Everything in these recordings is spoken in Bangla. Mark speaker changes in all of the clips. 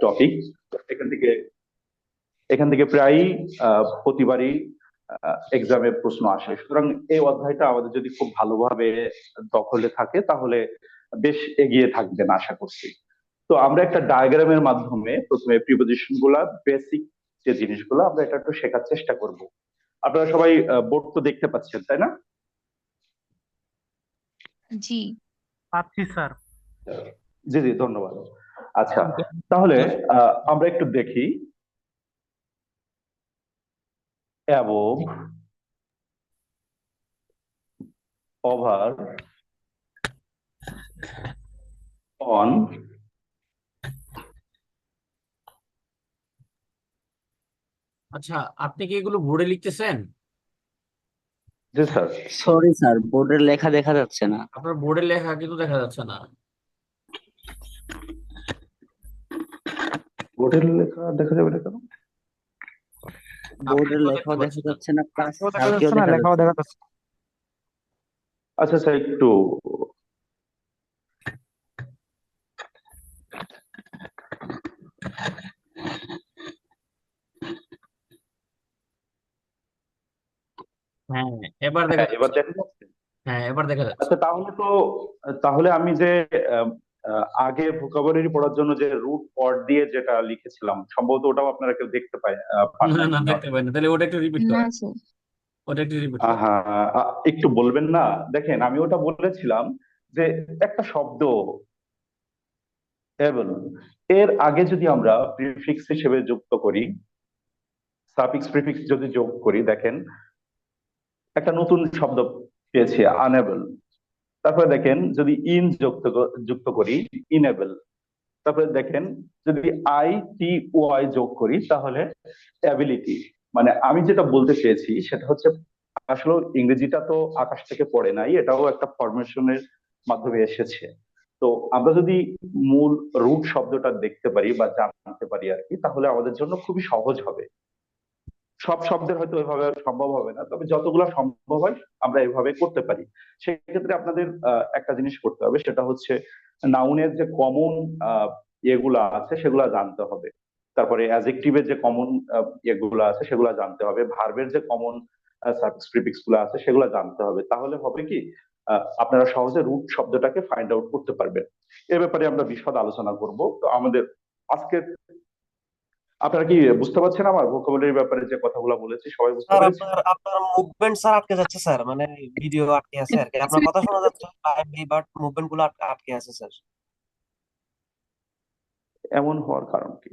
Speaker 1: টপিক। এখান থেকে এখান থেকে প্রায়ই প্রতিবারই এক্সামের প্রশ্ন আসে, সুতরাং এই অধ্যায়টা আমাদের যদি খুব ভালোভাবে দখলে থাকে তাহলে বেশ এগিয়ে থাকবেন আশা করছি। তো আমরা একটা ডায়াগ্রামের মাধ্যমে প্রথমে প্রিপোজিশন গুলা, বেসিক যে জিনিসগুলো আমরা এটা একটু শেখার চেষ্টা করব। আপনারা সবাই বোর্ড তো দেখতে পাচ্ছেন, তাই না?
Speaker 2: জি।
Speaker 3: পাচ্ছি স্যার।
Speaker 1: জি জি, ধন্যবাদ। আচ্ছা, তাহলে আমরা একটু দেখি। Above, over, on.
Speaker 4: আচ্ছা, আপনি কি এগুলো বোর্ডে লিখতেছেন?
Speaker 1: জি স্যার।
Speaker 5: সরি স্যার, বোর্ডের লেখা দেখা যাচ্ছে না।
Speaker 4: আপনার বোর্ডের লেখা কিন্তু দেখা যাচ্ছে না।
Speaker 1: বোর্ডের লেখা দেখা যাবে না কেন?
Speaker 5: বোর্ডের
Speaker 4: আপনিও
Speaker 5: লেখাও
Speaker 4: দেখতে
Speaker 5: দেখা
Speaker 4: পাচ্ছেন না।
Speaker 5: যাচ্ছে না, প্লাস
Speaker 3: লেখাও দেখা
Speaker 5: স্যারকেও
Speaker 3: যাচ্ছে না,
Speaker 5: দেখা
Speaker 3: লেখাও
Speaker 5: যাচ্ছে
Speaker 3: দেখা
Speaker 5: না।
Speaker 3: যাচ্ছে না।
Speaker 1: আচ্ছা স্যার, একটু
Speaker 4: হ্যাঁ, এবার দেখা
Speaker 1: হ্যাঁ, এবার
Speaker 4: যাচ্ছে।
Speaker 1: দেখা যাচ্ছে।
Speaker 4: হ্যাঁ, এবার দেখা যাচ্ছে।
Speaker 1: আচ্ছা, তাহলে আমি যে আহ, আগে ভোকাবুলারি পড়ার জন্য যে রুট ওয়ার্ড দিয়ে যেটা লিখেছিলাম, সম্ভবত ওটাও আপনারা কেউ দেখতে পান
Speaker 4: না
Speaker 1: নাই
Speaker 4: না,
Speaker 1: মনে
Speaker 4: দেখতে
Speaker 1: হয়।
Speaker 4: পাই না। তাহলে ওটা একটু রিপিট
Speaker 2: না
Speaker 4: করেন।
Speaker 2: স্যার।
Speaker 4: ওটা একটু রিপিট করেন।
Speaker 1: আহা, একটু বলবেন না? দেখেন, আমি ওটা বলেছিলাম যে একটা শব্দ এবল, এর আগে যদি আমরা প্রিফিক্স হিসেবে যুক্ত করি, সাফিক্স প্রিফিক্স যদি যোগ করি, দেখেন একটা নতুন শব্দ পেয়েছি, আনএবল। তারপরে দেখেন যদি ইন যুক্ত করি, ইনেবল। তারপরে দেখেন যদি আই টি ওয়াই যোগ করি তাহলে অ্যাবিলিটি। মানে আমি যেটা বলতে চেয়েছি সেটা হচ্ছে, আসলে ইংরেজিটা তো আকাশ থেকে পড়ে নাই, এটাও একটা ফরমেশনের মাধ্যমে এসেছে। তো আমরা যদি মূল রুট শব্দটা দেখতে পারি বা জানতে পারি আর কি, তাহলে আমাদের জন্য খুবই সহজ হবে। সব শব্দের হয়তো ওইভাবে সম্ভব হবে না, তবে যতগুলো সম্ভব হয় আমরা এভাবে করতে পারি। সেক্ষেত্রে আপনাদের একটা জিনিস করতে হবে, সেটা হচ্ছে নাউনের যে কমন ইয়েগুলা আছে সেগুলা জানতে হবে। তারপরে অ্যাজেক্টিভের যে কমন ইয়েগুলো আছে সেগুলা জানতে হবে। ভার্বের যে কমন সাফিক্স প্রিফিক্স গুলো আছে সেগুলা জানতে হবে। তাহলে হবে কি, আপনারা সহজে রুট শব্দটাকে ফাইন্ড আউট করতে পারবেন। এ ব্যাপারে আমরা বিশদ আলোচনা করব। তো আমাদের আজকে, আপনারা কি বুঝতে পারছেন আমার ভোকাবুলারির ব্যাপারে যে কথাগুলো বলেছি? সবাই বুঝতে
Speaker 6: স্যার
Speaker 1: পেরেছেন?
Speaker 6: আপনার আপনার মুভমেন্ট স্যার আটকে যাচ্ছে স্যার, মানে ভিডিও আটকে আছে আর কি। আপনার কথা শোনা যাচ্ছে লাইভলি, বাট মুভমেন্ট গুলো আটকে আছে স্যার।
Speaker 1: এমন হওয়ার কারণ কি?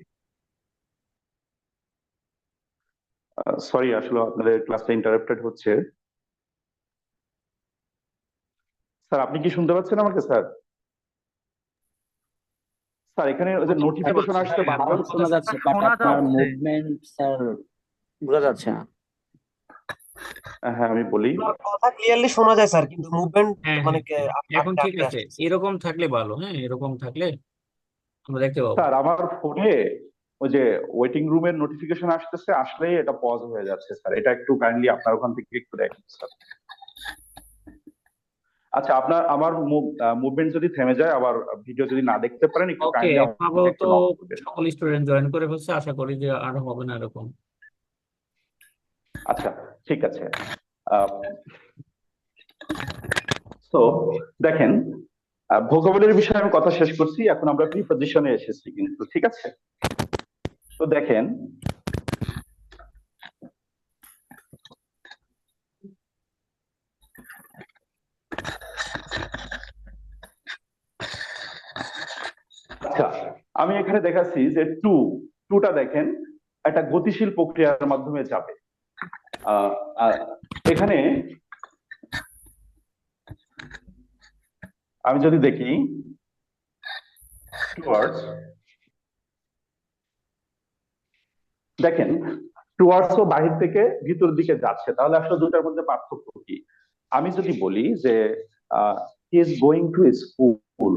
Speaker 1: সরি, আসলে আপনাদের ক্লাসটা ইন্টারাপ্টেড হচ্ছে। স্যার, আপনি কি শুনতে পাচ্ছেন আমাকে? স্যার, স্যার এখানে ওই যে
Speaker 4: বুঝতে
Speaker 1: নোটিফিকেশন
Speaker 4: পারছি।
Speaker 1: আসছে
Speaker 5: ভালো
Speaker 1: বারবার।
Speaker 5: শোনা যাচ্ছে, বাট
Speaker 3: শোনা
Speaker 5: আপনার
Speaker 3: যাচ্ছে।
Speaker 5: মুভমেন্ট স্যার বোঝা যাচ্ছে না।
Speaker 1: হ্যাঁ, আমি বলি।
Speaker 6: আপনার কথা ক্লিয়ারলি শোনা যায় স্যার, কিন্তু মুভমেন্ট
Speaker 4: হ্যাঁ
Speaker 6: মানে
Speaker 4: হ্যাঁ হ্যাঁ, এখন
Speaker 6: আটকে
Speaker 4: ঠিক
Speaker 6: আটকে
Speaker 4: আছে।
Speaker 6: আসছে।
Speaker 4: এরকম থাকলে ভালো। হ্যাঁ, এরকম থাকলে আমরা দেখতে পাবো।
Speaker 1: স্যার, আমার ফোনে ওই যে ওয়েটিং রুমের নোটিফিকেশন আসতেছে, আসলেই এটা পজ হয়ে যাচ্ছে। স্যার, এটা একটু কাইন্ডলি আপনার ওখান থেকে একটু দেখুন স্যার। আচ্ছা, আমার মুভমেন্ট যদি থেমে যায়, আবার ভিডিও যদি না দেখতে পারেন, একটু
Speaker 4: ওকে,
Speaker 1: কাইন্ডলি আমাকে
Speaker 4: আপাতত
Speaker 1: একটু নক করবেন।
Speaker 4: সকল স্টুডেন্ট জয়েন করে ফেলছে। আশা করি যে আর হবে না এরকম।
Speaker 1: আচ্ছা, ঠিক আছে। তো দেখেন, ভোকাবুলারির বিষয়ে আমি কথা শেষ করছি, এখন আমরা প্রিপজিশনে এসেছি কিন্তু, ঠিক আছে? তো দেখেন, আচ্ছা, আমি এখানে দেখাচ্ছি যে টুটা দেখেন একটা গতিশীল প্রক্রিয়ার মাধ্যমে যাবে। আহ, আহ, এখানে আমি যদি দেখি টুয়ার্ডস, দেখেন টুয়ার্ডসও বাহির থেকে ভিতর দিকে যাচ্ছে, তাহলে আসলে দুটার মধ্যে পার্থক্য কি? আমি যদি বলি যে he is going to school,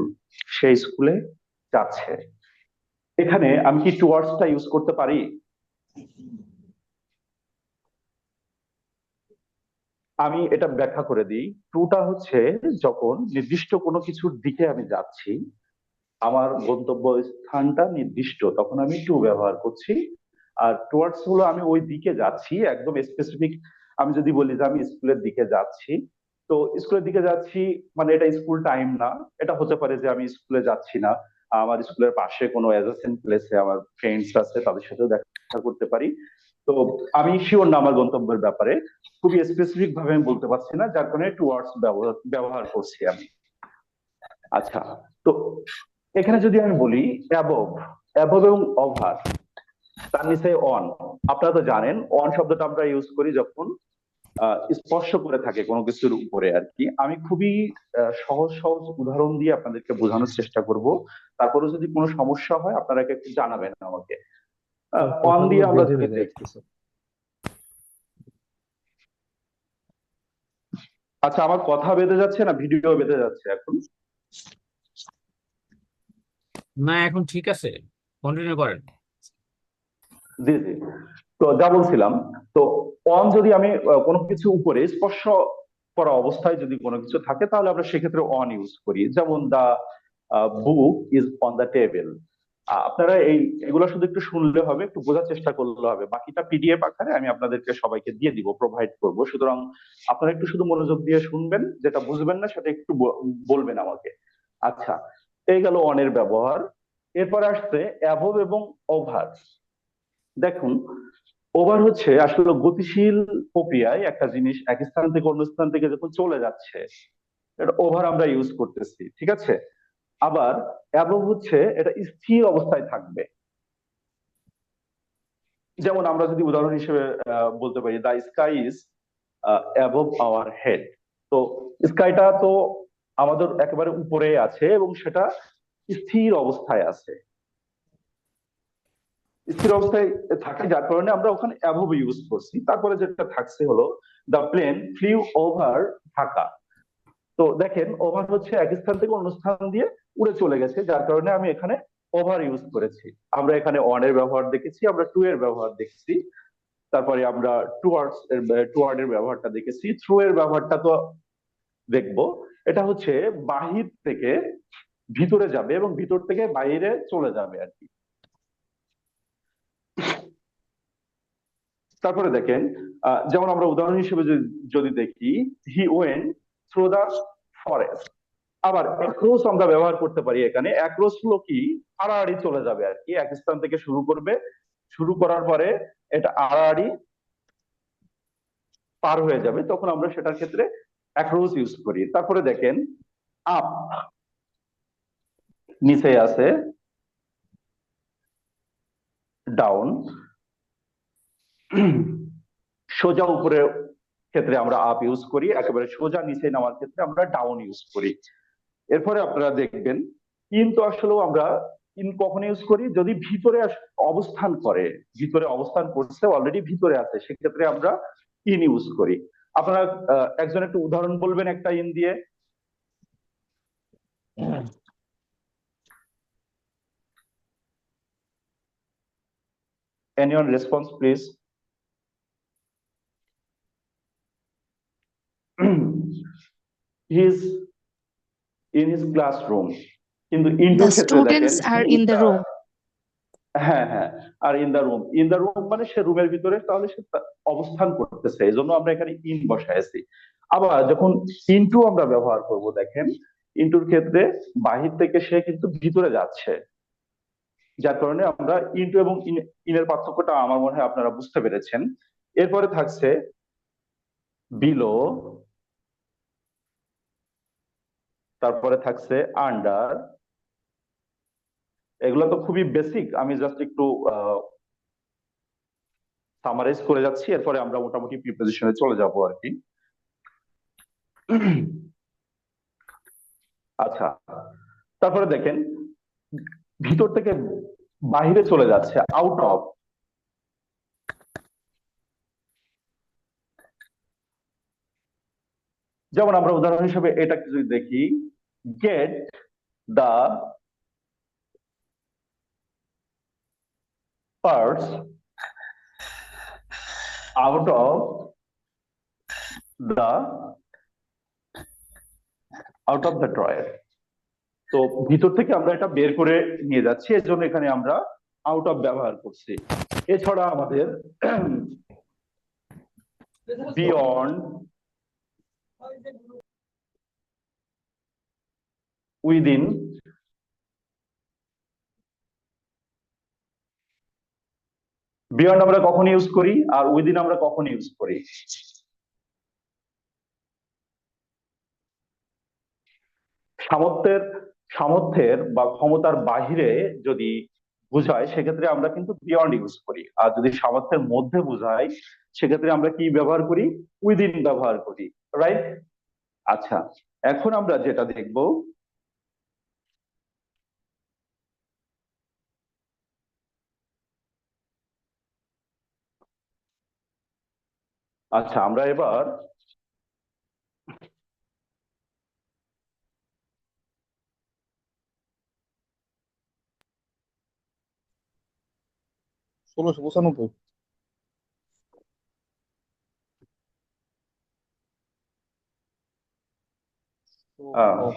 Speaker 1: সে স্কুলে যাচ্ছে, এখানে আমি কি টুয়ার্ডসটা ইউজ করতে পারি? আমি এটা ব্যাখ্যা করে দিই। টুটা হচ্ছে যখন নির্দিষ্ট কোনো কিছুর দিকে আমি যাচ্ছি, আমার গন্তব্য স্থানটা নির্দিষ্ট, তখন আমি টু ব্যবহার করছি। আর টুয়ার্ডস হলো আমি ওই দিকে যাচ্ছি, একদম স্পেসিফিক। আমি যদি বলি যে আমি স্কুলের দিকে যাচ্ছি, তো স্কুলের দিকে যাচ্ছি মানে এটা স্কুল টাইম না। এটা হতে পারে যে আমি স্কুলে যাচ্ছি না, আমার স্কুলের পাশে কোনো অ্যাডজেসেন্ট প্লেসে আমার ফ্রেন্ডস আছে, তাদের সাথেও দেখা করতে পারি। তো আমি শিওর না আমার গন্তব্যের ব্যাপারে, খুবই স্পেসিফিক ভাবে আমি বলতে পারছি না, যার কারণে টুয়ার্ডস ব্যবহার করছি আমি। আচ্ছা, তো এখানে যদি আমি বলি অ্যাবভ, অ্যাবভ এবং ওভার, তার নিচে অন। আপনারা তো জানেন অন শব্দটা আমরা ইউজ করি যখন স্পর্শ করে থাকে কোনো কিছুর উপরে আর কি। আমি খুবই সহজ সহজ উদাহরণ দিয়ে আপনাদেরকে বোঝানোর চেষ্টা করব। তারপরে যদি কোনো সমস্যা হয় আপনারা একটু জানাবেন আমাকে। অন দিয়ে আমরা যদি দেখি, আচ্ছা আমার কথা বেঁধে যাচ্ছে না ভিডিও বেঁধে যাচ্ছে এখন?
Speaker 4: না, এখন ঠিক আছে, কন্টিনিউ করেন।
Speaker 1: জি জি, তো যা বলছিলাম, তো অন যদি আমি কোনো কিছু উপরে স্পর্শ করা অবস্থায় যদি কোনো কিছু থাকে তাহলে আমরা সেক্ষেত্রে অন ইউজ করি। যেমন the book is on the table. আপনারা এগুলো শুধু একটু শুনলে হবে, একটু বোঝার চেষ্টা করলে হবে, বাকিটা পিডিএফ আকারে আমি আপনাদেরকে সবাইকে দিয়ে দিব, প্রোভাইড করব। সুতরাং আপনারা একটু শুধু মনোযোগ দিয়ে শুনবেন, যেটা বুঝবেন না সেটা একটু বলবেন আমাকে। আচ্ছা, এই গেল অনের ব্যবহার। এরপর আসছে অ্যাভব এবং ওভার। দেখুন, ওভার হচ্ছে আসলে গতিশীল প্রক্রিয়ায় একটা জিনিস এক স্থান থেকে অন্য স্থান থেকে যখন চলে যাচ্ছে, এটা ওভার আমরা ইউজ করতেছি, ঠিক আছে। আবার অ্যাবভ হচ্ছে এটা স্থির অবস্থায় থাকবে। যেমন আমরা যদি উদাহরণ হিসেবে বলতে পারি the sky is above our head. তো স্কাইটা তো আমাদের একেবারে উপরে আছে এবং সেটা স্থির অবস্থায় আছে, স্থির অবস্থায় থাকে, যার কারণে আমরা ওখানে অ্যাবভ ইউজ করছি। তারপরে যেটা থাকছে হলো the plane flew over Dhaka. তো দেখেন ওভার হচ্ছে এক স্থান থেকে অন্য স্থান দিয়ে উড়ে চলে গেছে, যার কারণে আমি এখানে ওভার ইউজ করেছি। আমরা এখানে অন এর ব্যবহার দেখেছি, আমরা টু এর ব্যবহার দেখছি, তারপরে আমরা টুয়ার্ড এর ব্যবহারটা দেখেছি, থ্রু এর ব্যবহারটা তো দেখবো। এটা হচ্ছে বাহির থেকে ভিতরে যাবে এবং ভিতর থেকে বাইরে চলে যাবে আর কি। তারপরে দেখেন, যেমন আমরা উদাহরণ হিসেবে যদি দেখি, he went through the forest. আবার অ্যাক্রস আমরা ব্যবহার করতে পারি এখানে। অ্যাক্রস হলো কি, আড়াআড়ি চলে যাবে আর কি, এক স্থান থেকে শুরু করবে, শুরু করার পরে এটা আড়াআড়ি পার হয়ে যাবে, তখন আমরা সেটার ক্ষেত্রে অ্যাক্রস ইউজ করি। তারপরে দেখেন আপ, নিচে আছে, ডাউন, সোজা উপরে ক্ষেত্রে আমরা আপ ইউজ করি, একেবারে সোজা নিচে নামার ক্ষেত্রে আমরা ডাউন ইউজ করি। এরপরে আপনারা দেখবেন কিন্তু আসলেও আমরা ইন কখন ইউজ করি, যদি ভিতরে অবস্থান করে, ভিতরে অবস্থান করছে, অলরেডি ভিতরে আছে, সেক্ষেত্রে আমরা ইন ইউজ করি। আপনারা একজন একটু উদাহরণ বলবেন একটা ইন দিয়ে। Anyone response please. He is in his classroom. কিন্তু ইনটুর
Speaker 2: The
Speaker 1: ক্ষেত্রে দেখেন
Speaker 2: students are in the room.
Speaker 1: হ্যাঁ হ্যাঁ, আর in the room, in the room মানে সে রুমের ভিতরে, তাহলে সে অবস্থান করতেছে, এই জন্য আমরা এখানে ইন বসাইছি। আবার যখন ইনটু আমরা ব্যবহার করব, দেখেন ইনটুর ক্ষেত্রে বাহির থেকে সে কিন্তু ভিতরে যাচ্ছে, যার কারণে আমরা ইনটু এবং ইনের পার্থক্যটা আমার মনে হয় আপনারা বুঝতে পেরেছেন। এরপরে থাকছে বিলো, তারপরে থাকছে আন্ডার। এগুলো তো খুবই বেসিক, আমি জাস্ট একটু সামারাইজ করে যাচ্ছি, এরপরে আমরা মোটামুটি প্রিপোজিশনে চলে যাব আর কি। আচ্ছা, তারপরে দেখেন ভিতর থেকে বাহিরে চলে যাচ্ছে, আউট অফ। যেমন আমরা উদাহরণ হিসেবে এটা যদি দেখি, get the purse out of the drawer. তো ভিতর থেকে আমরা এটা বের করে নিয়ে যাচ্ছি, এর জন্য এখানে আমরা আউট অফ ব্যবহার করছি। এছাড়া আমাদের বিয়ন্ড, উইদিন, বিয়ন্ড আমরা কখন ইউজ করি আর উইদিন আমরা কখন ইউজ করি? সামর্থ্যের সামর্থ্যের বা ক্ষমতার বাহিরে যদি বুঝায় সেক্ষেত্রে আমরা কিন্তু বিয়ন্ড ইউজ করি, আর যদি সামর্থ্যের মধ্যে বুঝায় সেক্ষেত্রে আমরা কি ব্যবহার করি? উইদিন ব্যবহার করি, রাইট? আচ্ছা, এখন আমরা যেটা দেখব, আচ্ছা আমরা এবার
Speaker 2: 1695।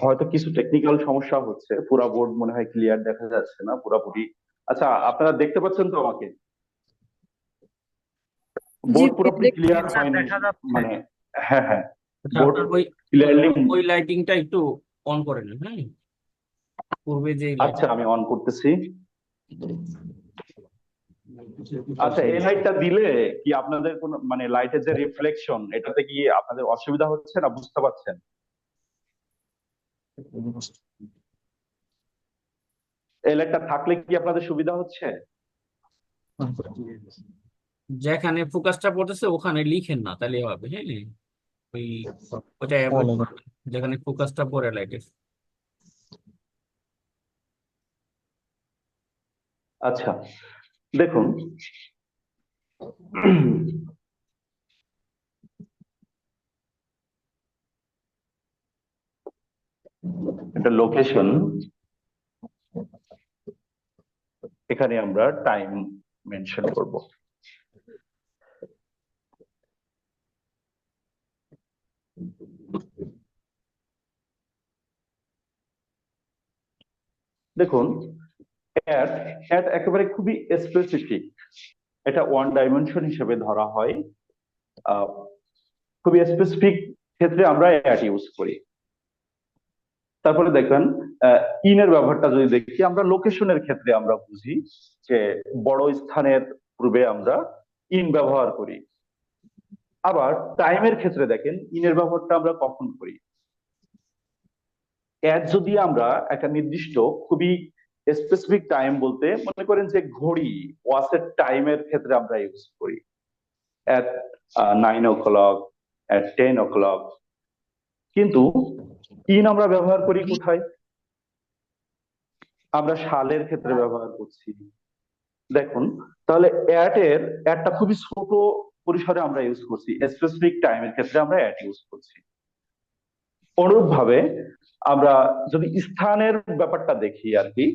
Speaker 1: হয়তো কিছু টেকনিক্যাল সমস্যা হচ্ছে, পুরা বোর্ড মনে হয় ক্লিয়ার দেখা যাচ্ছে না পুরাপুরি। আচ্ছা, আপনারা দেখতে পাচ্ছেন তো আমাকে?
Speaker 3: জি
Speaker 1: বোর্ড পুরোপুরি ক্লিয়ার
Speaker 6: স্যার
Speaker 1: হয়নি
Speaker 6: দেখা যাচ্ছে।
Speaker 1: মানে? হ্যাঁ হ্যাঁ,
Speaker 4: আচ্ছা,
Speaker 1: বোর্ড
Speaker 4: আপনার ওই
Speaker 1: ক্লিয়ারলি।
Speaker 4: ওই লাইটিংটা একটু অন করে নেন, হ্যাঁ, পূর্বে যে
Speaker 1: আচ্ছা, আমি অন করতেছি। আচ্ছা, এই লাইটটা দিলে কি আপনাদের কোনো মানে লাইটের যে রিফ্লেকশন, এটাতে কি আপনাদের অসুবিধা হচ্ছে না, বুঝতে পারছেন? এই লাইটটা থাকলে কি আপনাদের সুবিধা হচ্ছে?
Speaker 4: যেখানে ফোকাসটা পড়তেছে ওখানে লিখেন না, তাহলে হবে, হ্যাঁ, ওই ওটা অ্যাভয়েড করবেন যেখানে ফোকাসটা পড়ে লাইটের।
Speaker 1: আচ্ছা, দেখুন, এটা লোকেশন, এখানে আমরা টাইম মেনশন করব। দেখুন, অ্যাড অ্যাড একেবারে খুবই স্পেসিফিক, এটা ওয়ান ডাইমেনশন হিসেবে ধরা হয়। খুবই স্পেসিফিক ক্ষেত্রে আমরা অ্যাড ইউজ করি। তারপরে দেখবেন ইনের ব্যবহারটা যদি দেখি, আমরা লোকেশনের ক্ষেত্রে আমরা বুঝি যে বড় স্থানের পূর্বে আমরা ইন ব্যবহার করি। আবার টাইমের ক্ষেত্রে দেখেন ইনের ব্যবহারটা আমরা কখন করি? অ্যাড যদি আমরা একটা নির্দিষ্ট খুবই স্পেসিফিক টাইম বলতে মনে করেন যে ঘড়ি, ওয়াচের টাইমের ক্ষেত্রে আমরা ইউজ করি at 9 o'clock, at 10 o'clock। কিন্তু ইন আমরা ব্যবহার করি কোথায়? আমরা সালের ক্ষেত্রে ব্যবহার করছি। দেখুন, তাহলে অ্যাডটা খুবই ছোট পরিসরে আমরা ইউজ করছি, স্পেসিফিক টাইমের ক্ষেত্রে আমরা অ্যাড ইউজ করছি। অনুরূপ ভাবে আমরা যদি স্থানের ব্যাপারটা দেখি আর কি,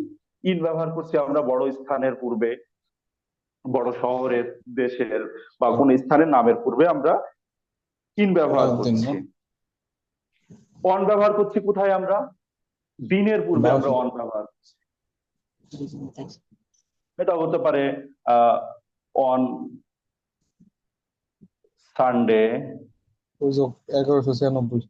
Speaker 1: ইন ব্যবহার করছি আমরা বড় স্থানের পূর্বে, বড় শহরের, দেশের বা কোন স্থানের নামের পূর্বে আমরা ইন ব্যবহার করছি। অন ব্যবহার করছি কোথায়? আমরা দিনের পূর্বে আমরা অন ব্যবহার করছি। এটা হতে পারে অন সানডে,
Speaker 2: 1196।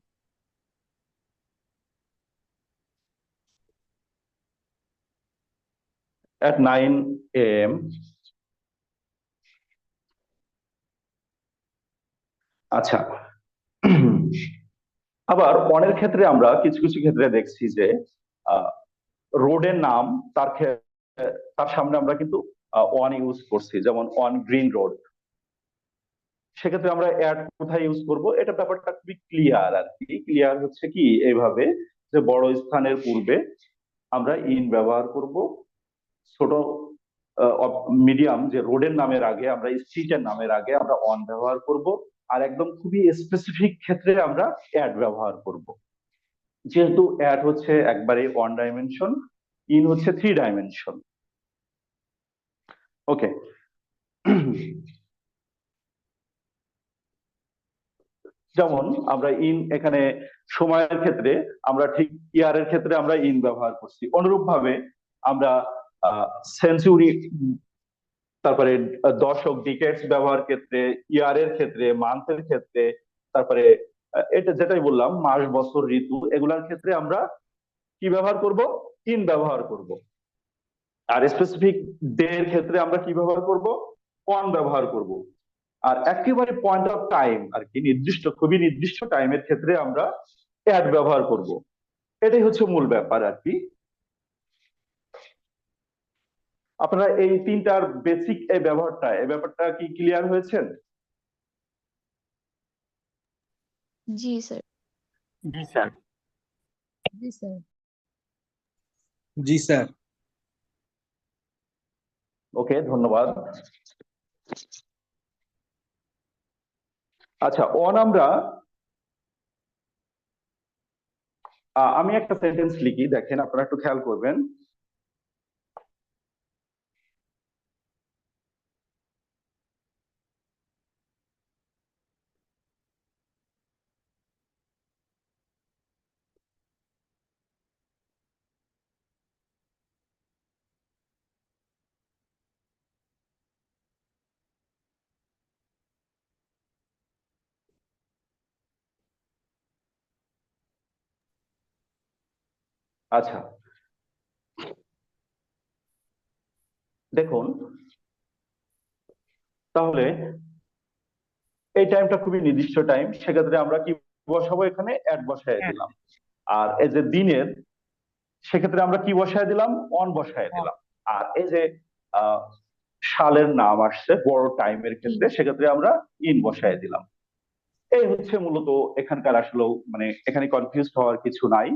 Speaker 1: at 9 AM। আচ্ছা, আবার অনের ক্ষেত্রে আমরা কিছু কিছু ক্ষেত্রে দেখছি যে রোডের নাম, তার সামনে আমরা কিন্তু অন ইউজ করছি, যেমন অন গ্রিন রোড। সেক্ষেত্রে আমরা অ্যাড কোথায় ইউজ করব? এটা ব্যাপারটা খুবই ক্লিয়ার আর কি। ক্লিয়ার হচ্ছে কি এইভাবে যে বড় স্থানের পূর্বে আমরা ইন ব্যবহার করব, ছোট মিডিয়াম যে রোডের নামের আগে আমরা স্ট্রিটের নামের আগে আমরা অন ব্যবহার করব, আর একদম খুবই স্পেসিফিক ক্ষেত্রে আমরা অ্যাড ব্যবহার করব। যেহেতু অ্যাড হচ্ছে একবারে ওয়ান ডাইমেনশন, ইন হচ্ছে 3 ডাইমেনশন। ওকে, যেমন আমরা ইন এখানে সময়ের ক্ষেত্রে আমরা ঠিক ইয়ারের ক্ষেত্রে আমরা ইন ব্যবহার করছি, অনুরূপ ভাবে আমরা সেঞ্চুরি, তারপরে দশক ডিকেটস ব্যবহার ক্ষেত্রে, ইয়ারের ক্ষেত্রে, মান্থের ক্ষেত্রে, তারপরে এটা যেটাই বললাম মাস বছর ঋতু, এগুলার ক্ষেত্রে আমরা কি ব্যবহার করব? ইন ব্যবহার করব। আর স্পেসিফিক ডে এর ক্ষেত্রে আমরা কি ব্যবহার করব? অন ব্যবহার করব। আর একেবারে পয়েন্ট অফ টাইম আর কি, নির্দিষ্ট খুবই নির্দিষ্ট টাইমের ক্ষেত্রে আমরা অ্যাড ব্যবহার করব। এটাই হচ্ছে মূল ব্যাপার আর কি। আপনারা এই তিনটার বেসিক এই ব্যাপারটা কি ক্লিয়ার হয়েছেন?
Speaker 2: जी सर।
Speaker 5: জি স্যার।
Speaker 2: जी सर।
Speaker 3: জি স্যার।
Speaker 1: ওকে, ধন্যবাদ। আচ্ছা, অন আমরা আমি একটা সেন্টেন্স লিখি, দেখেন আপনারা একটু খেয়াল করবেন। আচ্ছা, দেখুন তাহলে এই টাইমটা খুবই নির্দিষ্ট টাইম, সেক্ষেত্রে আমরা কি বসাবো? এখানে অ্যাড বসায় দিলাম। আর এই যে দিনের, সেক্ষেত্রে আমরা কি বসায় দিলাম? অন বসায় দিলাম। আর এই যে আহ সালের নাম আসছে বড় টাইমের ক্ষেত্রে, সেক্ষেত্রে আমরা ইন বসায় দিলাম। এই হচ্ছে মূলত এখানকার আসলে, মানে এখানে কনফিউজ হওয়ার কিছু নাই।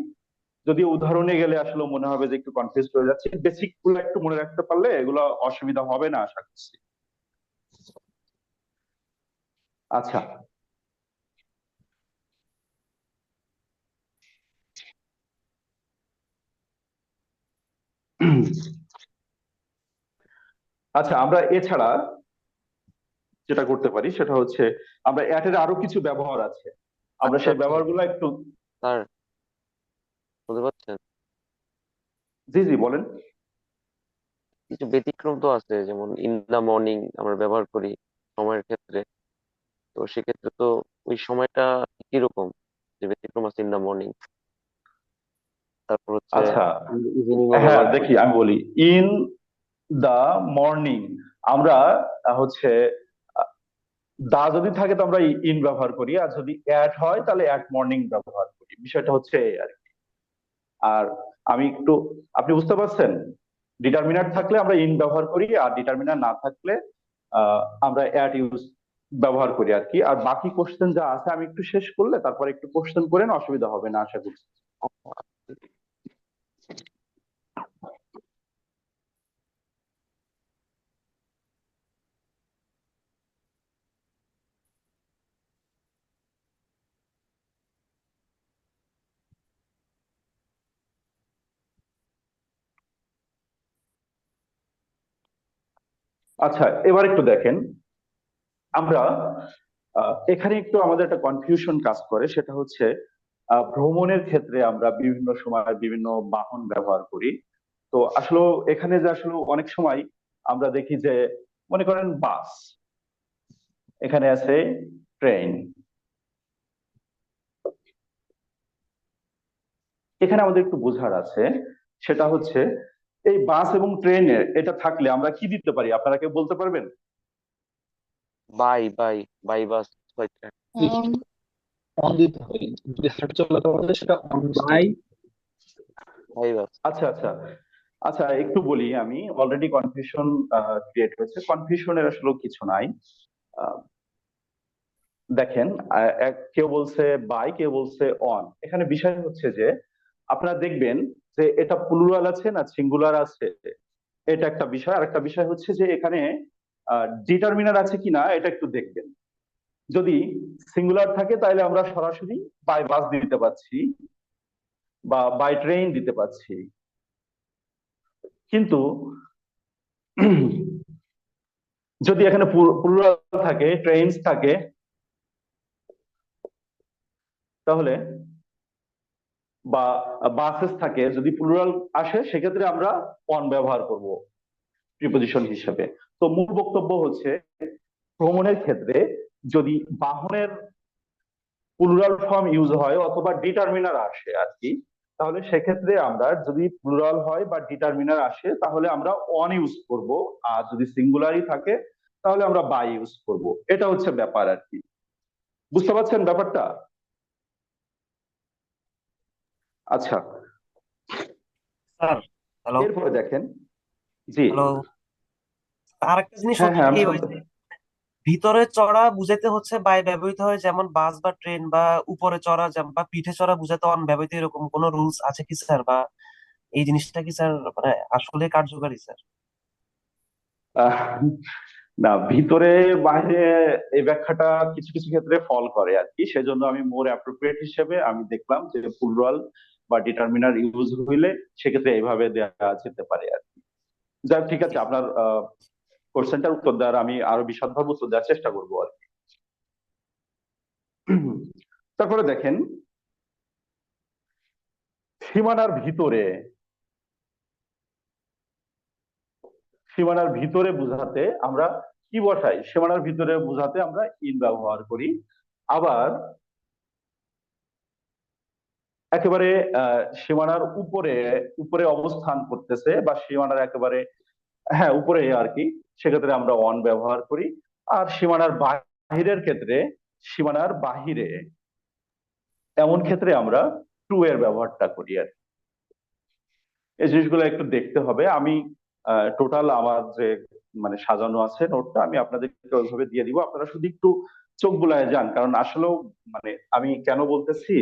Speaker 1: যদি উদাহরণে গেলে আসলে মনে হবে যে একটু কনফিউজ হয়ে যাচ্ছে, বেসিক গুলো একটু মনে রাখতে পারলে এগুলো অসুবিধা হবে না আশা করছি। আচ্ছা, আচ্ছা আমরা এছাড়া যেটা করতে পারি সেটা হচ্ছে, আমরা অ্যাটের আরো কিছু ব্যবহার আছে, আমরা
Speaker 7: আচ্ছা
Speaker 1: সেই
Speaker 7: আচ্ছা
Speaker 1: ব্যবহারগুলো একটু।
Speaker 7: স্যার, বুঝতে পারছেন
Speaker 1: জি জি বলেন।
Speaker 7: কিছু ব্যতিক্রম তো আছে, যেমন ইন দা মর্নিং আমরা ব্যবহার করি সময়ের ক্ষেত্রে। তো সেক্ষেত্রে তো ওই সময়টা কিরকম, যে ব্যতিক্রম আছে ইন দা মর্নিং, তারপর হচ্ছে
Speaker 1: আচ্ছা,
Speaker 7: ইভিনিংও
Speaker 1: হ্যাঁ
Speaker 7: ব্যবহার করি।
Speaker 1: দেখি আমি বলি। ইন দা মর্নিং আমরা হচ্ছে দা যদি থাকে তো আমরা ইন ব্যবহার করি, আর যদি অ্যাট হয় তাহলে অ্যাট মর্নিং ব্যবহার করি। বিষয়টা হচ্ছে এই আর কি। আর আমি একটু, আপনি বুঝতে পারছেন, ডিটারমিনার থাকলে আমরা ইন ব্যবহার করি, আর ডিটারমিনার না থাকলে আমরা অ্যাট ইউজ ব্যবহার করি আর কি। আর বাকি কোশ্চেন যা আছে আমি একটু শেষ করলে তারপরে একটু কোশ্চেন করেন, অসুবিধা হবে না আশা করছি। আচ্ছা, এবার একটু দেখেন, আমরা এখানে একটু আমাদের একটা কনফিউশন কাজ করে, সেটা হচ্ছে ভ্রমণের ক্ষেত্রে আমরা বিভিন্ন সময় বিভিন্ন বাহন ব্যবহার করি। তো আসলে এখানে যে আসলে অনেক সময় আমরা দেখি যে, মনে করেন বাস, এখানে আছে ট্রেন, এখানে আমাদের একটু বোঝার আছে, সেটা হচ্ছে এই বাস এবং ট্রেনে এটা থাকলে আমরা কি দিতে পারি? আপনারা কেউ বলতে পারবেন?
Speaker 7: By by by bus, by train.
Speaker 2: On.
Speaker 3: On দিতে হবে, যদি হাঁটা চলাতে বলে সেটা অন বাই।
Speaker 7: বাই বাস।
Speaker 1: আচ্ছা আচ্ছা আচ্ছা, একটু বলি, আমি অলরেডি কনফিউশন ক্রিয়েট হয়েছে। কনফিউশনের আসলে কিছু নাই। আহ, দেখেন, কেউ বলছে বাই, কেউ বলছে অন। এখানে বিষয় হচ্ছে যে আপনারা দেখবেন যে এটা প্লুরাল আছে না সিঙ্গুলার আছে, এটা একটা বিষয়। আর একটা বিষয় হচ্ছে যে এখানে ডিটারমিনার আছে কিনা এটা একটু দেখবেন। যদি সিঙ্গুলার থাকে তাহলে আমরা সরাসরি বাই বাস দিতে পারছি বা বাই ট্রেন দিতে পারছি, কিন্তু যদি এখানে প্লুরাল থাকে, ট্রেনস থাকে, তাহলে বা বাসেস থাকে, যদি প্লুরাল আসে সেক্ষেত্রে আমরা অন ব্যবহার করব প্রিপোজিশন হিসেবে। তো মূল বক্তব্য হচ্ছে, ভ্রমণের ক্ষেত্রে যদি বাহনের প্লুরাল ফর্ম ইউজ হয় অথবা ডিটারমিনার আসে আর কি, তাহলে সেক্ষেত্রে আমরা যদি প্লুরাল হয় বা ডিটারমিনার আসে তাহলে আমরা অন ইউজ করব, আর যদি সিঙ্গুলারই থাকে তাহলে আমরা বাই ইউজ করব। এটা হচ্ছে ব্যাপার আর কি। বুঝতে পারছেন ব্যাপারটা? আচ্ছা,
Speaker 6: স্যার, হ্যালো
Speaker 1: এরপরে দেখেন। জি,
Speaker 6: হ্যালো আরেকটা জিনিস
Speaker 1: হ্যাঁ
Speaker 6: হচ্ছে
Speaker 1: হ্যাঁ, আমি
Speaker 6: কি, ওই
Speaker 1: শুনতে।
Speaker 6: যে ভিতরে চড়া বুঝাইতে হচ্ছে বাই ব্যবহৃত হয়, যেমন বাস বা ট্রেন, বা উপরে চড়া বা পিঠে চড়া বুঝাতে অন ব্যবহৃত, এরকম কোনো রুলস আছে কি স্যার? বা এই জিনিসটা কি স্যার মানে আসলে কার্যকারী স্যার?
Speaker 1: আহ, না, ভিতরে বাইরে এই ব্যাখ্যাটা কিছু কিছু ক্ষেত্রে ফল করে আর কি, সেজন্য আমি মোর অ্যাপ্রোপ্রিয়েট হিসেবে আমি দেখলাম যে প্লুরাল বা ডিটারমিনার ইউজ হইলে সেক্ষেত্রে এইভাবে দেওয়া যেতে পারে আর কি। যাই হোক, ঠিক আছে, আপনার কোশ্চেনটার উত্তর দেওয়ার আমি আরো বিশদভাবে উত্তর দেওয়ার চেষ্টা করবো আর কি। তারপরে দেখেন, সীমানার ভিতরে, সীমানার ভিতরে বোঝাতে আমরা কি বসাই? সীমানার ভিতরে বোঝাতে আমরা ইন ব্যবহার করি। আবার একেবারে সীমানার উপরে, উপরে অবস্থান করতেছে বা সীমানার একেবারে, হ্যাঁ উপরে আর কি, সেক্ষেত্রে আমরা অন ব্যবহার করি। আর সীমানার বাহিরের ক্ষেত্রে, সীমানার বাহিরে এমন ক্ষেত্রে আমরা টু এর ব্যবহারটা করি আর কি। এই জিনিসগুলো একটু দেখতে হবে। আমি টোটাল আমার যে মানে সাজানো আছে নোটটা, আমি আপনাদেরকে ওইভাবে দিয়ে দিব, আপনারা শুধু একটু চোখ বুলায় যান। কারণ আসলেও মানে আমি কেন বলতেছি,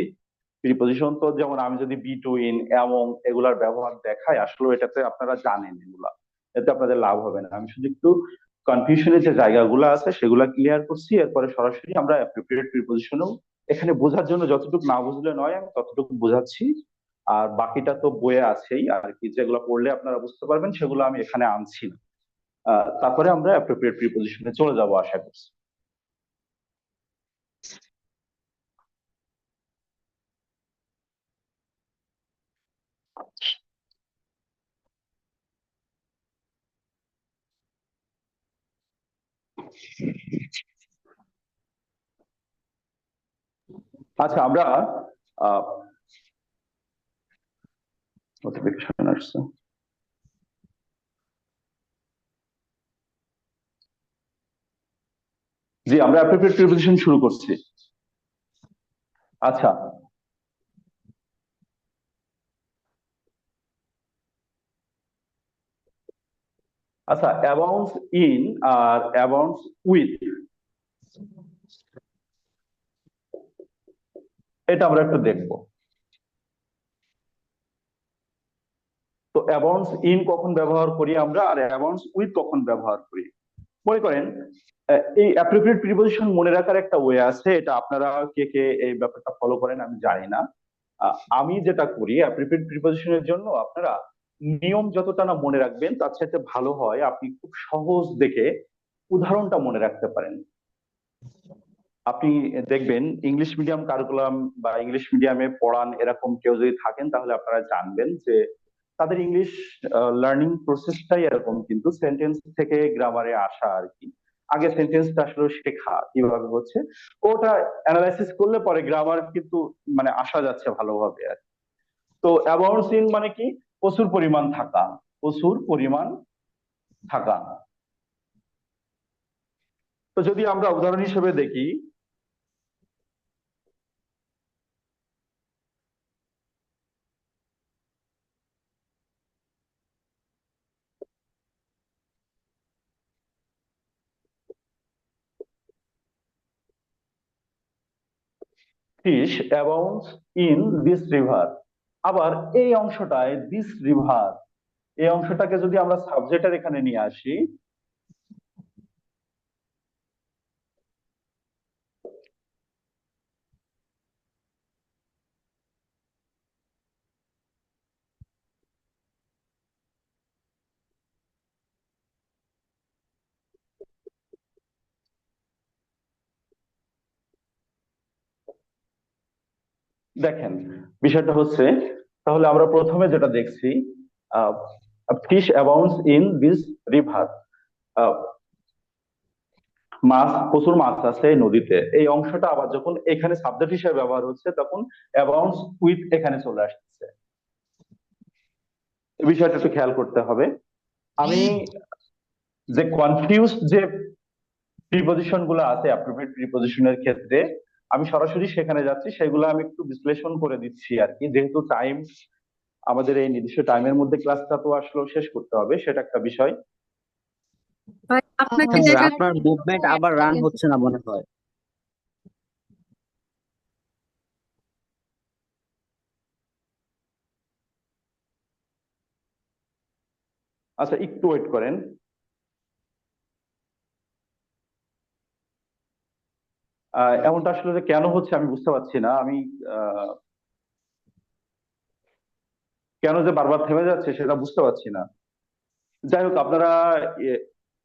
Speaker 1: প্রিপোজিশন তো যেমন আমি যদি বিটুইন, এমন এগুলার ব্যবহার দেখাই, আসলে এটাতে আপনারা জানেন এগুলা, এতে আপনাদের লাভ হবে না। আমি শুধু একটু কনফিউশনের যে জায়গাগুলো আছে সেগুলা ক্লিয়ার করছি, এরপরে সরাসরি আমরা অ্যাপ্রোপ্রিয়েট প্রিপোজিশনেও এখানে বোঝার জন্য যতটুকু না বুঝলে নয় আমি ততটুকু বোঝাচ্ছি। আর বাকিটা তো বইয়ে আছেই আর কি, যেগুলো পড়লে আপনারা বুঝতে পারবেন সেগুলো আমি এখানে আনছি না। তারপরে আমরা অ্যাপ্রোপ্রিয়েট প্রিপোজিশনে চলে যাব আশা করছি। আচ্ছা, আমরা নোটিফিকেশন আসছে। জি, আমরা অ্যাপ্রোপ্রিয়েট প্রিপোজিশন শুরু করছি। আচ্ছা, আচ্ছা, অ্যাবাউন্স ইন আর অ্যাবাউন্স উইথ, এটা আমরা একটু দেখবো। তো অ্যাবাউন্স ইন কখন ব্যবহার করি আমরা, আর অ্যাবাউন্স উইথ কখন ব্যবহার করি? মনে করেন এই অ্যাপ্রোপ্রিয়েট প্রিপোজিশন মনে রাখার একটা ওয়ে আছে, এটা আপনারা কে কে এই ব্যাপারটা ফলো করেন আমি জানি না। আমি যেটা করি অ্যাপ্রোপ্রিয়েট প্রিপোজিশনের জন্য, আপনারা নিয়ম যতটা না মনে রাখবেন তার চাইতে ভালো হয় আপনি খুব সহজ দেখে উদাহরণটা মনে রাখতে পারেন। আপনি দেখবেন ইংলিশ মিডিয়াম কারিকুলাম বা ইংলিশ মিডিয়ামে পড়ান এরকম কেউ যদি থাকেন, তাহলে আপনারা জানবেন যে তাদের ইংলিশ লার্নিং প্রসেসটাই এরকম, কিন্তু সেন্টেন্স থেকে গ্রামারে আসা আর কি। আগে সেন্টেন্সটা আসলে শেখা কিভাবে হচ্ছে, ওটা অ্যানালাইসিস করলে পরে গ্রামার কিন্তু মানে আসা যাচ্ছে ভালোভাবে আর কি। তো অ্যাবাউন্স ইন মানে কি? প্রচুর পরিমাণ থাকা, প্রচুর পরিমাণ থাকা। তো যদি আমরা উদাহরণ হিসেবে দেখি, fish abounds in this river. আবার এই অংশটায় দিস রিভার, এই অংশটাকে যদি আমরা সাবজেক্টের এখানে নিয়ে আসি, দেখেন বিষয়টা হচ্ছে, তাহলে আমরা প্রথমে যেটা দেখছি, fish abounds in this river, মাছ, প্রচুর মাছ আছে এই নদীতে। এই অংশটা আবার যখন এখানে সাবজেক্ট হিসেবে ব্যবহার হচ্ছে তখন অ্যাবাউন্ডস উইথ এখানে চলে আসছে। এই বিষয়টা একটু খেয়াল করতে হবে। আমি যে কনফিউজ যে প্রিপজিশন গুলো আছে অ্যাপ্রোপ্রিয়েট প্রিপজিশনের ক্ষেত্রে, আমি সরাসরি সেখানে যাচ্ছি, সেগুলো আমি একটু বিশ্লেষণ করে দিচ্ছি আর কি, যেহেতু টাইম, আমাদের এই নির্দিষ্ট টাইমের মধ্যে ক্লাসটা তো আসলে শেষ করতে হবে, সেটা একটা বিষয়।
Speaker 5: ভাই আপনাকে
Speaker 2: স্যার
Speaker 5: আপনার
Speaker 2: একটু
Speaker 5: মুভমেন্ট
Speaker 2: অ্যাড
Speaker 5: আবার রান
Speaker 2: করেন।
Speaker 5: হচ্ছে না মনে হয়।
Speaker 1: আচ্ছা একটু ওয়েট করেন। এমনটা আসলে যে কেন হচ্ছে আমি বুঝতে পারছি না। আমি আহ, কেন যে বারবার থেমে যাচ্ছে সেটা বুঝতে পারছি না। যাই হোক, আপনারা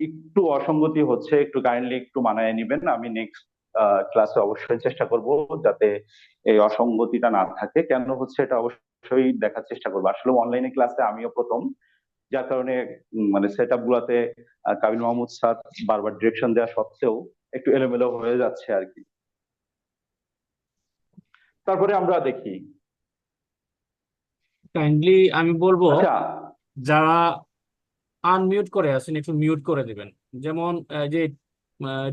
Speaker 1: একটু অসঙ্গতি হচ্ছে, একটু কাইন্ডলি একটু মানায় নিবেন। আমি নেক্সট ক্লাসে অবশ্যই চেষ্টা করব যাতে এই অসঙ্গতিটা না থাকে। কেন হচ্ছে এটা অবশ্যই দেখার চেষ্টা করবো। আসলে অনলাইনে ক্লাসে আমিও প্রথম, যার কারণে মানে সেট আপ গুলাতে কাবিল মাহমুদ স্যার বারবার ডিরেকশন দেওয়া সত্ত্বেও একটু এলোমেলো হয়ে যাচ্ছে আর কি। তারপরে আমরা দেখি।
Speaker 4: কাইন্ডলি আমি বলবো,
Speaker 1: আচ্ছা,
Speaker 4: যারা আনমিউট করে আছেন একটু মিউট করে দিবেন। যেমন যে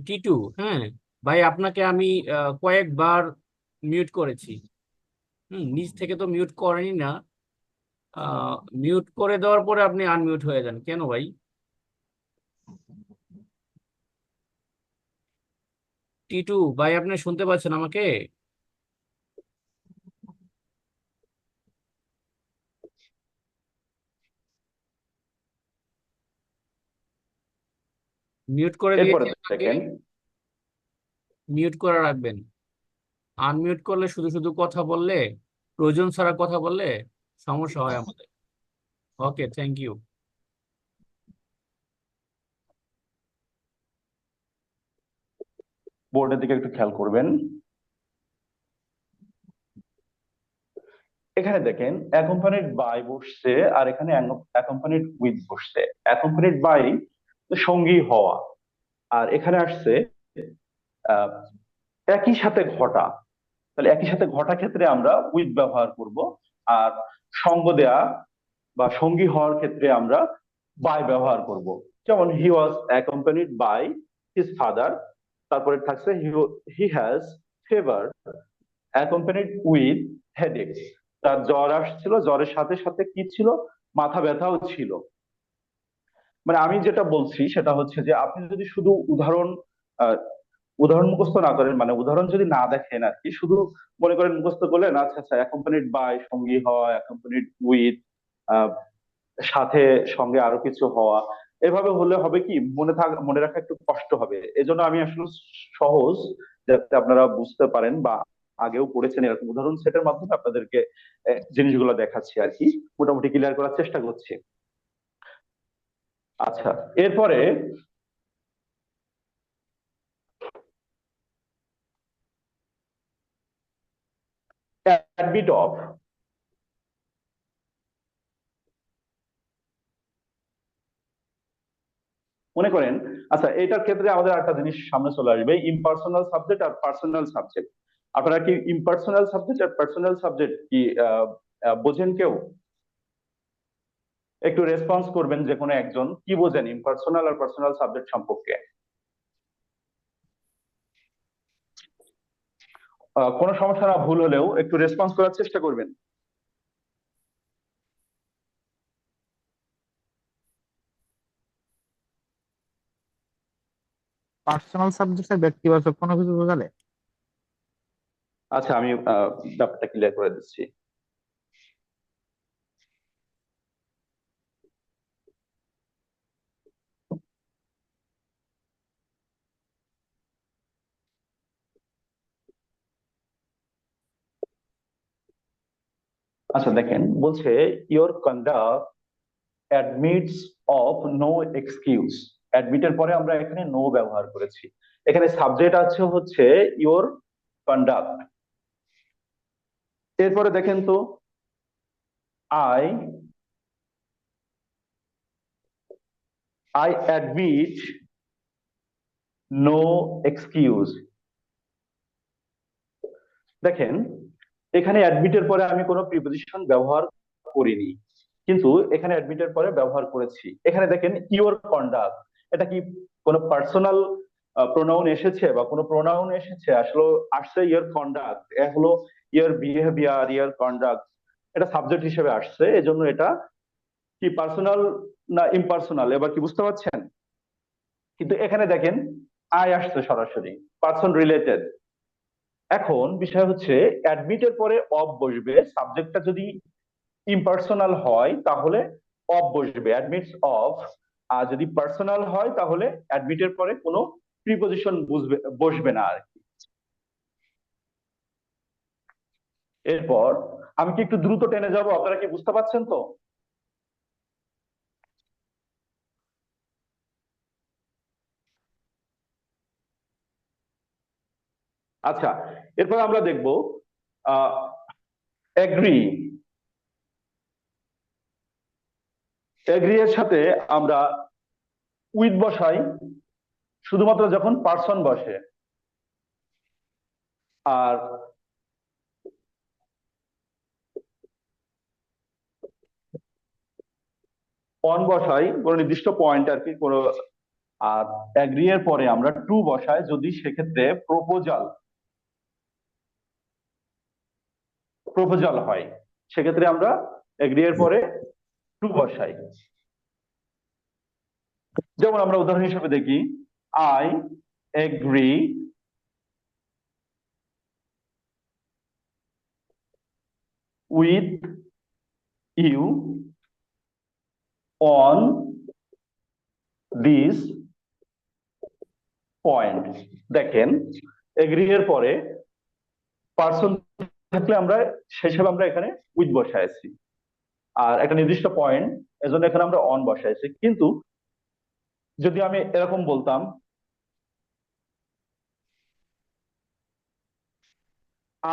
Speaker 4: টিটু, হ্যাঁ ভাই, আপনাকে আমি কয়েকবার মিউট করেছি। নিজ থেকে তো মিউট করেনি না, মিউট করে দেওয়ার পরে আপনি আনমিউট হয়ে যান কেন ভাই? টিটু ভাই, আপনি শুনতে পাচ্ছেন আমাকে? মিউট করে
Speaker 1: এরপরে
Speaker 4: দিয়েছি আপনাকে,
Speaker 1: দেখেন।
Speaker 4: মিউট করে রাখবেন। আনমিউট করলে শুধু শুধু কথা বললে, প্রয়োজন ছাড়া কথা বললে সমস্যা হয় আমাদের। ওকে, থ্যাংক ইউ।
Speaker 1: বোর্ডের দিকে একটু খেয়াল করবেন। এখানে দেখেন অ্যাকম্পানিড বাই বসছে, আর এখানে অ্যাকম্পানিড উইথ বসছে। অ্যাকম্পানিড বাই সঙ্গী হওয়া, আর এখানে আসছে আহ, একই সাথে ঘটা। তাহলে একই সাথে ঘটা ক্ষেত্রে আমরা উইথ ব্যবহার করব, আর সঙ্গ দেয়া বা সঙ্গী হওয়ার ক্ষেত্রে আমরা বাই ব্যবহার করব। যেমন he was accompanied by his father, তারপরে থাকছে he has fever accompanied with headache. তার জ্বর আসছিল, জ্বরের সাথে সাথে কি ছিল, মাথা ব্যথাও ছিল। মানে আমি যেটা বলছি সেটা হচ্ছে যে আপনি যদি শুধু আহ, উদাহরণ মুখস্থ না করেন, মানে উদাহরণ যদি না দেখেন আর কি, শুধু মনে করেন মুখস্থ করলেন, আচ্ছা আচ্ছা অ্যাকম্পানিড বাই সঙ্গী হওয়া, অ্যাকম্পানিড উইথ সাথে সঙ্গে আরো কিছু হওয়া, এভাবে হলে হবে কি মনে রাখা একটু কষ্ট হবে। এজন্য আমি আসলে সহজ, যাতে আপনারা বুঝতে পারেন বা আগেও পড়েছেন এরকম উদাহরণ সেটের মাধ্যমে আপনাদেরকে জিনিসগুলো দেখাচ্ছি আর কি, মোটামুটি ক্লিয়ার করার চেষ্টা করছি। আচ্ছা, এরপরে অ্যাডমিট অফ। মনে করেন, আচ্ছা এটার ক্ষেত্রে আমাদের একটা জিনিস সামনে চলে আসবে, ইম্পার্সোনাল সাবজেক্ট আর পার্সোনাল সাবজেক্ট। আপনারা কি ইম্পার্সোনাল সাবজেক্ট আর পার্সোনাল সাবজেক্ট কি বোঝেন কেউ? একটু রেসপন্স করবেন যে কোনো একজন, কি বোঝেন ইম্পার্সোনাল আর পার্সোনাল সাবজেক্ট সম্পর্কে? কোনো সমস্যা না, ভুল হলেও একটু রেসপন্স করার চেষ্টা করবেন।
Speaker 8: পার্সোনাল সাবজেক্টের ব্যক্তিবাচক কোনো কিছু বোঝালে?
Speaker 1: আচ্ছা, আমি ব্যাপারটা ক্লিয়ার করে দিচ্ছি। আচ্ছা দেখেন, বলছে your conduct admits of no excuse. অ্যাডমিটের পরে আমরা এখানে নো ব্যবহার করেছি। এখানে সাবজেক্ট আছে হচ্ছে ইওর কন্ডাক্ট, এরপরে দেখেন তো, I I admit no excuse. দেখেন, এখানে অ্যাডমিটের পরে আমি কোনো প্রিপোজিশন ব্যবহার করিনি, কিন্তু এখানে অ্যাডমিটের পরে ব্যবহার করেছি। এখানে দেখেন ইওর কন্ডাক্ট, এটা কি কোনো পার্সোনাল প্রোনাউন এসেছে বা কোনো প্রোনাউন এসেছে? আসলে আসছে ইওর কন্ডাক্ট, এ হলো ইওর বিহেভিয়ার, ইওর কন্ডাক্ট, এটা সাবজেক্ট হিসেবে আসছে, এজন্য এটা কি পার্সোনাল না ইম্পার্সোনাল, এবার কি বুঝতে পারছেন? কিন্তু এখানে দেখেন আই আসছে সরাসরি, পার্সন রিলেটেড। এখন বিষয় হচ্ছে অ্যাডমিটের পরে অব বসবে, সাবজেক্টটা যদি ইম্পার্সোনাল হয় তাহলে অব বসবে, অ্যাডমিটস অফ। আর যদি পার্সোনাল হয় তাহলে অ্যাডমিটের পরে কোনো প্রিপোজিশন বসবে না আর কি। এরপর আমি কি একটু দ্রুত টেনে যাব, আপনারা কি বুঝতে পারছেন তো? আচ্ছা, এরপর আমরা দেখব এগ্রি। এগ্রি এর সাথে আমরা উইথ বসাই শুধুমাত্র যখন পার্সন বসে, আর অন বসাই কোনো নির্দিষ্ট পয়েন্ট আর কি কোনো। আর অ্যাগ্রি এর পরে আমরা টু বসাই যদি সেক্ষেত্রে প্রপোজাল হয়, সেক্ষেত্রে আমরা এগ্রি এর পরে টু বসাই। যেমন আমরা উদাহরণ হিসেবে দেখি, I agree with you on this point. দেখেন, এগ্রি এর পরে পার্সন থাকলে আমরা সেই হিসাবে আমরা এখানে উইথ বসাইছি, আর একটা নির্দিষ্ট পয়েন্ট, এজন্য এখানে আমরা অন বসাইছি। কিন্তু যদি আমি এরকম বলতাম,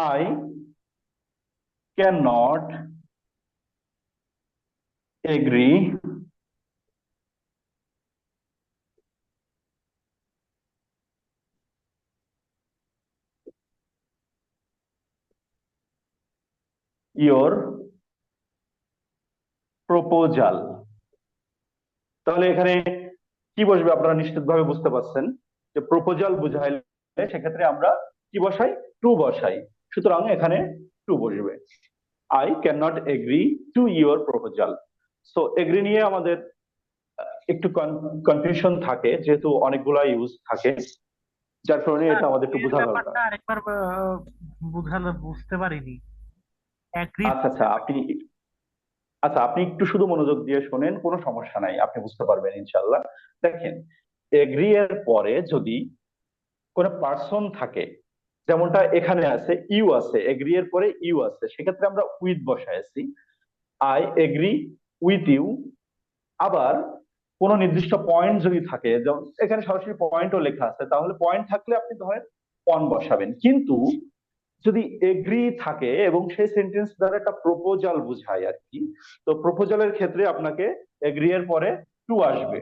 Speaker 1: I can not agri your proposal, তাহলে এখানে কি বসবে আপনারা নিশ্চিতভাবে বুঝতে পারছেন যে প্রপোজাল বুঝাইলে সেক্ষেত্রে আমরা কি বসাই? টু বসাই। সুতরাং এখানে টু বসবে। I can not agree to your proposal. So agree নিয়ে আমাদের একটু কনফিউশন থাকে, যেহেতু অনেকগুলা ইউজ থাকে, যার কারণে এটা আমাদের একটু বোঝা দরকার।
Speaker 9: ব্যাপারটা আরেকবার বুঝতে পারিনি। অ্যাগ্রি
Speaker 1: আচ্ছা আপনি একটু শুধু মনোযোগ দিয়ে শোনেন, কোনো সমস্যা নাই, আপনি বুঝতে পারবেন ইনশাল্লাহ। দেখেন, এগ্রি এর পরে যদি কোনো পার্সন থাকে, যেমনটা এখানে আছে, ইউ আছে, এগ্রি এর পরে ইউ আছে, সেক্ষেত্রে আমরা উইথ বসাইছি, আই এগ্রি উইথ ইউ। আবার কোন নির্দিষ্ট পয়েন্ট যদি থাকে, যেমন এখানে সরাসরি পয়েন্টও লেখা আছে, তাহলে পয়েন্ট থাকলে আপনি ধরেন অন বসাবেন। কিন্তু যদি এগ্রি থাকে এবং সেই সেন্টেন্স দ্বারা একটা প্রপোজাল বুঝায় আর কি, তো প্রপোজালের ক্ষেত্রে আপনাকে এগ্রি এর পরে টু আসবে।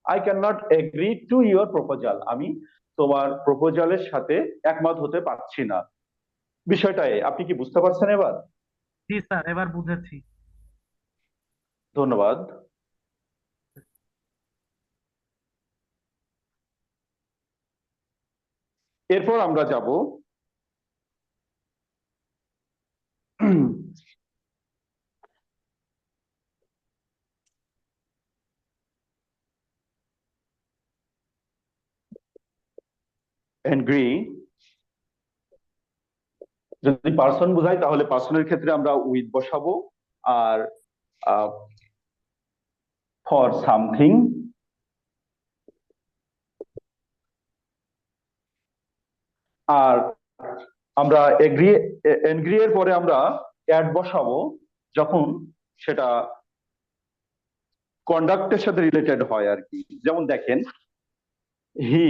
Speaker 1: I can not agree to your proposal, আমি তোমার প্রপোজালের সাথে একমত হতে পারছি না। বিষয়টা আপনি কি বুঝতে পারছেন এবার?
Speaker 9: জি স্যার, এবার বুঝেছি।
Speaker 1: ধন্যবাদ। এরপর আমরা যাব এগ্রি। যদি পার্সন বোঝাই তাহলে পার্সনের ক্ষেত্রে আমরা উইথ বসাবো, আর ফর সামথিং, আর আমরা এগ্রি এর পরে আমরা অ্যাড বসাবো যখন সেটা কন্ডাক্টের সাথে রিলেটেড হয় আর কি। যেমন দেখেন, he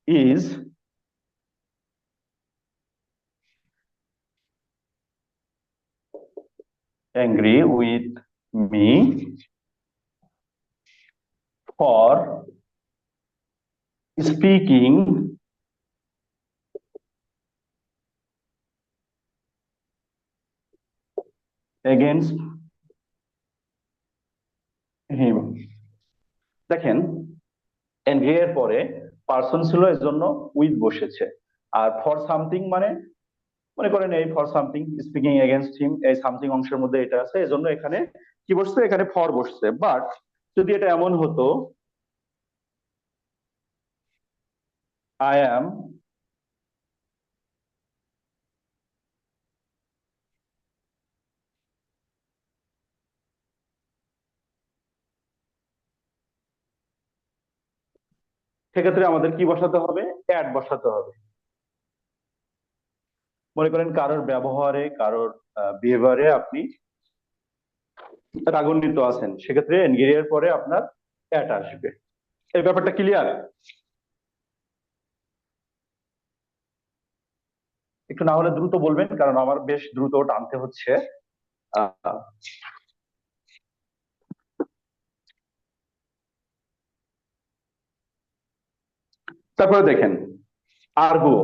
Speaker 1: is angry with me for speaking against him। দেখেন এনগ্রি এর পরে পার্সন ছিল এর জন্য উইথ বসেছে, আর ফর সামথিং মানে মনে করেন এই for something speaking against him, এই সামথিং অংশের মধ্যে এটা আছে, এজন্য এখানে কি বসছে, এখানে ফর বসছে। বাট যদি এটা এমন হতো আই অ্যাম সেক্ষেত্রে আমাদের কি বসাতে হবে, অ্যাড বসাতে হবে। মনে করেন কারোর ব্যবহারে, কারোর বিহেভিয়ারে আপনি রাগান্বিত আছেন, সেক্ষেত্রে এনগেজ এর পরে আপনার অ্যাট আসবে। এই ব্যাপারটা ক্লিয়ার? একটু না হলে দ্রুত বলবেন, কারণ আমার বেশ দ্রুত টানতে হচ্ছে। আহ, তারপরে দেখেন আর্গো।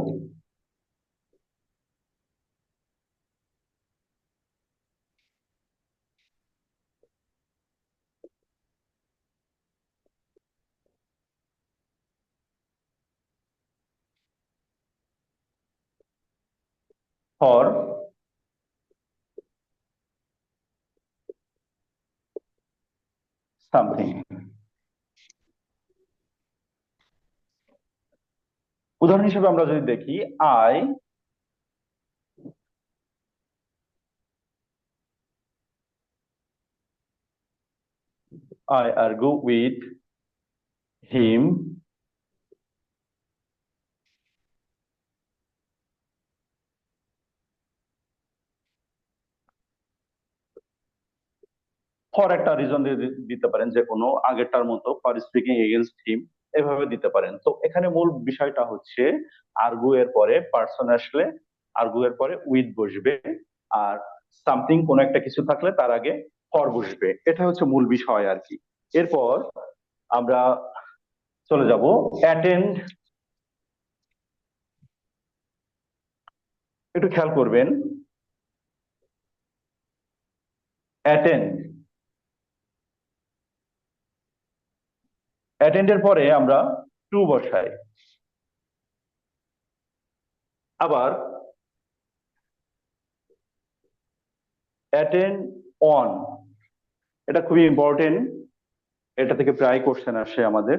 Speaker 1: For something. উদাহরণ হিসেবে আমরা যদি দেখি I argue with him for একটা রিজন দিতে পারেন, যে কোনো আগেরটার মতো ফর স্পিকিং এগেনস্ট হিম এভাবে দিতে পারেন। তো এখানে মূল বিষয়টা হচ্ছে আর্গু এর পরে পার্সন আসলে আর্গু এর পরে উইথ বসবে, আর সামথিং কোন একটা কিছু থাকলে তার আগে ফর বসবে। এটা হচ্ছে মূল বিষয় আর কি। এরপর আমরা চলে যাব অ্যাটেন্ড। একটু খেয়াল করবেন, অ্যাটেন্ড অ্যাটেন্ডের পরে আমরা টু বসাই। আবার অ্যাটেন্ড অন, এটা খুবই ইম্পর্টেন্ট, এটা থেকে প্রায় কোশ্চেন আসে আমাদের।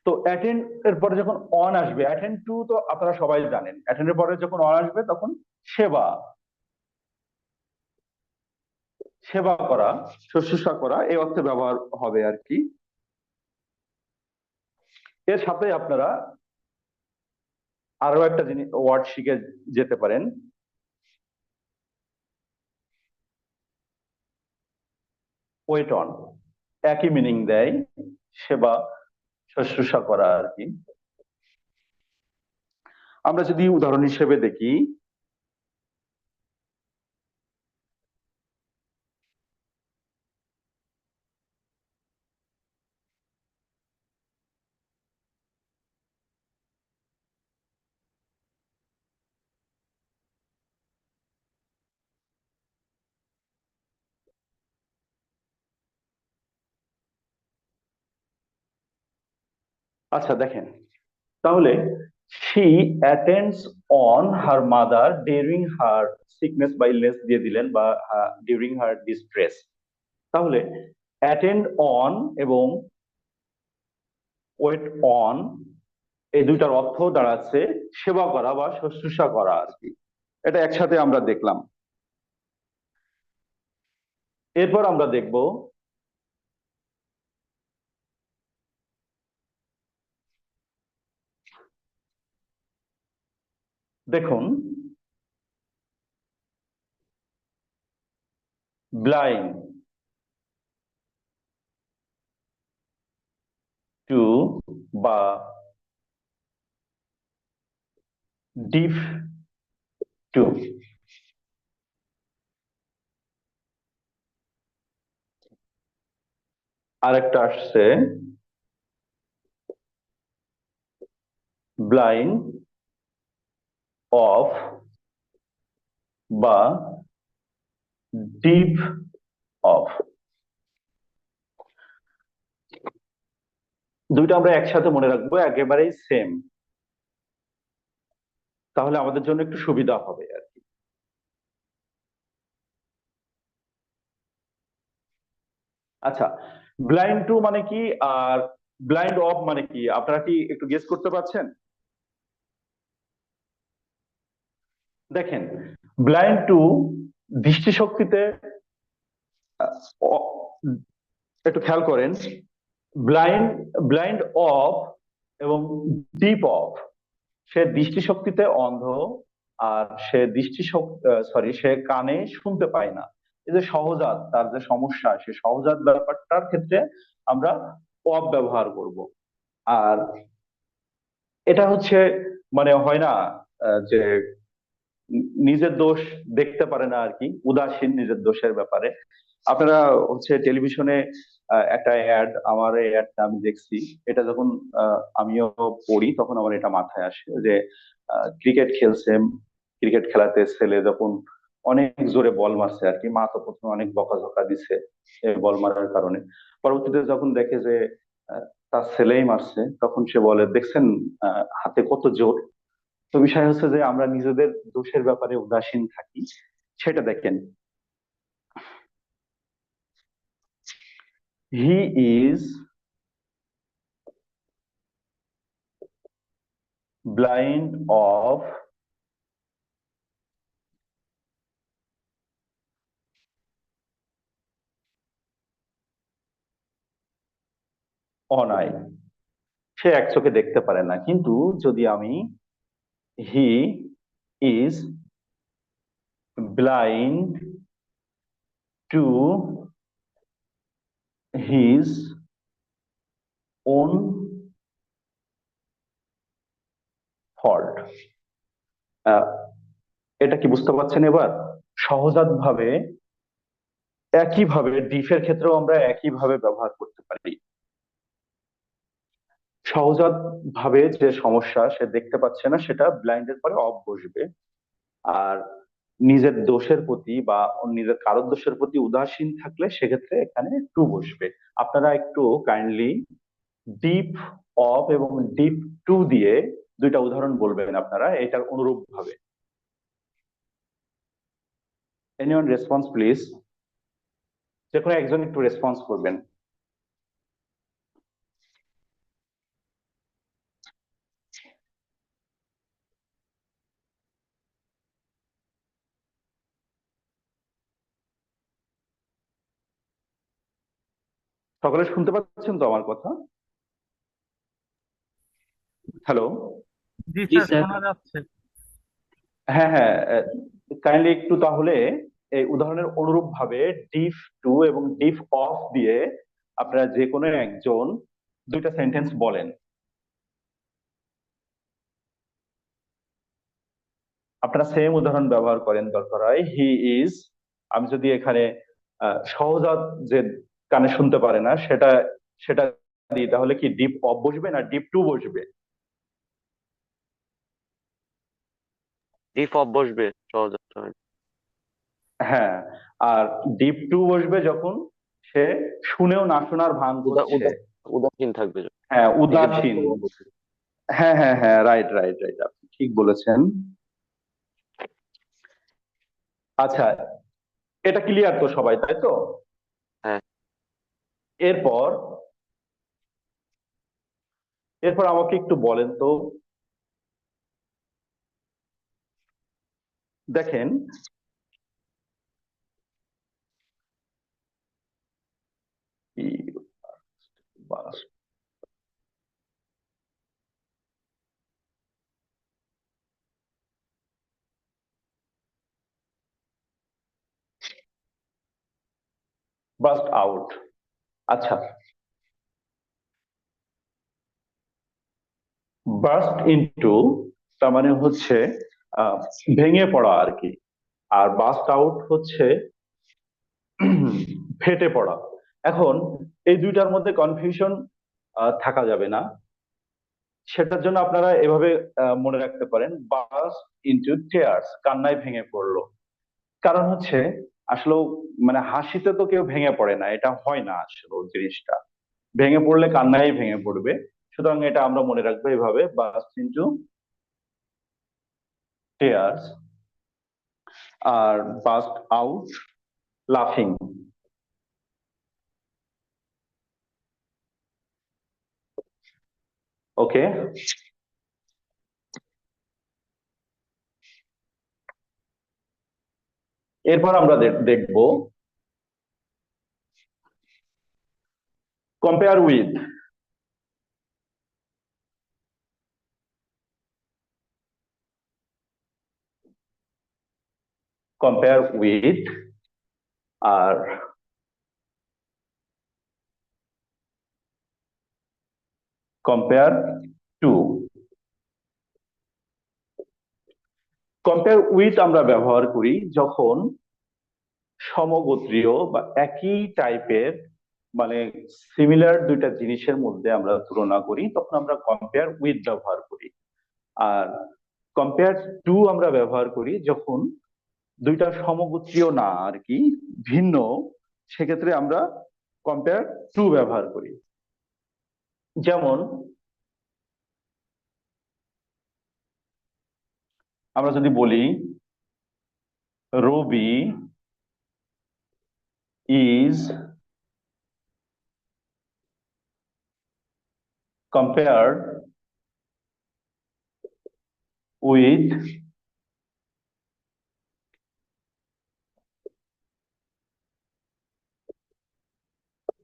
Speaker 1: তো অ্যাটেন্ড এর পরে যখন অন আসবে, অ্যাটেন্ড টু তো আপনারা সবাই জানেন, অ্যাটেন্ড এর পরে যখন অন আসবে তখন সেবা, সেবা করা, শুশ্রূষা করা এই অর্থে ব্যবহার হবে আর কি। এর সাথে আপনারা আরো একটা জিনিস ওয়ার্ড শিখে যেতে পারেন, ওয়েট অন। একই মিনিং দেয়, সেবা শুশ্রূষা করা আর কি। আমরা যদি উদাহরণ হিসেবে দেখি, আচ্ছা দেখেন তাহলে she attends on her mother during her sickness বা illness দিয়ে দিলেন, বা during her distress। তাহলে attend on এবং wait on এই দুইটার অর্থ দাঁড়াচ্ছে সেবা করা বা শুশ্রূষা করা আর কি। এটা একসাথে আমরা দেখলাম। এরপর আমরা দেখব দেখুন blind to বা deaf to। আরেকটা আসছে ব্লাইন্ড অফ বা ডিপ অফ। দুইটা আমরা একসাথে মনে রাখবো, একেবারেই সেম, তাহলে আমাদের জন্য একটু সুবিধা হবে আর কি। আচ্ছা, ব্লাইন্ড টু মানে কি আর ব্লাইন্ড অফ মানে কি, আপনারা কি একটু গেস করতে পারছেন? দেখেন, ব্লাইন্ড টু দৃষ্টিশক্তিতে অ- একটু খেয়াল করেন, ব্লাইন্ড ব্লাইন্ড অফ এবং ডিপ অফ, সে দৃষ্টিশক্তিতে অন্ধ, আর সে সে কানে শুনতে পায় না। এই যে সহজাত, তার যে সমস্যা, সে সহজাত ব্যাপারটার ক্ষেত্রে আমরা অফ ব্যবহার করব। আর এটা হচ্ছে মানে হয় না যে নিজের দোষ দেখতে পারে না আর কি, উদাসীন নিজের দোষের ব্যাপারে। আপনারা হচ্ছে টেলিভিশনে একটা অ্যাড, আমার এই অ্যাডটা আমি দেখছি, এটা যখন আমিও পড়ি তখন আমার এটা মাথায় আসে যে ক্রিকেট খেলছে, ক্রিকেট খেলাতে ছেলে যখন অনেক জোরে বল মারছে আর কি, মা তো প্রথমে অনেক বকাঝকা দিছে এই বল মারার কারণে। পরবর্তীতে যখন দেখে যে তার ছেলেই মারছে, তখন সে বলে, দেখছেন হাতে কত জোর। তো বিষয় হচ্ছে যে আমরা নিজেদের দোষের ব্যাপারে উদাসীন থাকি, সেটা দেখেন। He is blind of one eye, সে এক চোখে দেখতে পারে না। কিন্তু যদি আমি he is blind to his own fault, এটা কি বুঝতে পারছেন এবার? সহজাত ভাবে একইভাবে ডিফের ক্ষেত্রেও আমরা একইভাবে ব্যবহার করতে পারি। সহজাত ভাবে যে সমস্যা সে দেখতে পাচ্ছে না, সেটা ব্লাইন্ডের পরে অফ বসবে। আর নিজের দোষের প্রতি বা নিজের কারোর দোষের প্রতি উদাসীন থাকলে সেক্ষেত্রে এখানে টু বসবে। আপনারা একটু কাইন্ডলি ডিপ অফ এবং ডিপ টু দিয়ে দুইটা উদাহরণ বলবেন আপনারা এটার অনুরূপ ভাবে। এনিওয়ান রেসপন্স প্লিজ, যে কোনো একজন একটু রেসপন্স করবেন। সকলে শুনতে পাচ্ছেন তো আমার কথা? হ্যালো?
Speaker 9: জি
Speaker 3: জি
Speaker 9: স্যার,
Speaker 3: স্যার।
Speaker 9: শোনা যাচ্ছে।
Speaker 1: হ্যাঁ হ্যাঁ, কাইন্ডলি একটু তাহলে এই উদাহরণের অনুরূপ ভাবে ডিফ টু এবং ডিফ অফ দিয়ে আপনারা যে কোনো একজন দুইটা সেন্টেন্স বলেন। আপনারা সেম উদাহরণ ব্যবহার করেন দরকার হয়। হি ইজ, আমি যদি এখানে সহজাত যে কানে শুনতে পারে না সেটা সেটা দিই, তাহলে কি ডিপ অফ বসবে না ডিপ টু বসবে?
Speaker 7: ডিফ অফ বসবে সহজ একটা হয়।
Speaker 1: হ্যাঁ, আর ডিপ টু বসবে যখন সে শুনেও না শোনার ভান
Speaker 7: উদা
Speaker 1: করছে।
Speaker 7: উদা উদাসীন থাকবে যখন,
Speaker 1: হ্যাঁ,
Speaker 7: নিজের
Speaker 1: উদাসীন।
Speaker 7: দোষের প্রতি।
Speaker 1: হ্যাঁ হ্যাঁ হ্যাঁ, রাইট রাইট রাইট, আপনি ঠিক বলেছেন। আচ্ছা, এটা ক্লিয়ার তো সবাই, তাই তো?
Speaker 7: হ্যাঁ,
Speaker 1: এরপর এরপর আমাকে একটু বলেন তো, দেখেন বাস্ট আউট। আচ্ছা, বাস্ট ইনটু তার মানে হচ্ছে আহ, ভেঙে পড়া আর কি, আর বাস্ট আউট হচ্ছে ফেটে পড়া। এখন এই দুইটার মধ্যে কনফিউশন থাকা যাবে না। সেটার জন্য আপনারা এভাবে মনে রাখতে পারেন, বাস ইনটু টিয়ার্স, কান্নায় ভেঙে পড়লো। কারণ হচ্ছে আসলে মানে হাসিতে তো কেউ ভেঙে পড়ে না, এটা হয় না আসলে জিনিসটা। ভেঙে পড়লে কান্নায় ভেঙে পড়বে। সুতরাং এটা আমরা মনে রাখবো এইভাবে, বাস ইনটু টিয়ার্স আর বাস্ট আউট লাফিং। ওকে, এরপর আমরা দেখব কম্পেয়ার উইথ। কম্পেয়ার উইথ আর কম্পেয়ার টু। কম্পেয়ার উইথ আমরা ব্যবহার করি যখন সমগোত্রীয় বা একই টাইপের মানে সিমিলার দুইটা জিনিসের মধ্যে আমরা তুলনা করি, তখন আমরা কম্পেয়ার উইথ ব্যবহার করি। আর কম্পেয়ার টু আমরা ব্যবহার করি যখন দুইটা সমগোত্রীয় না আর কি, ভিন্ন, সেক্ষেত্রে আমরা কম্পেয়ার টু ব্যবহার করি। যেমন আমরা যদি বলি রবি ইজ compared with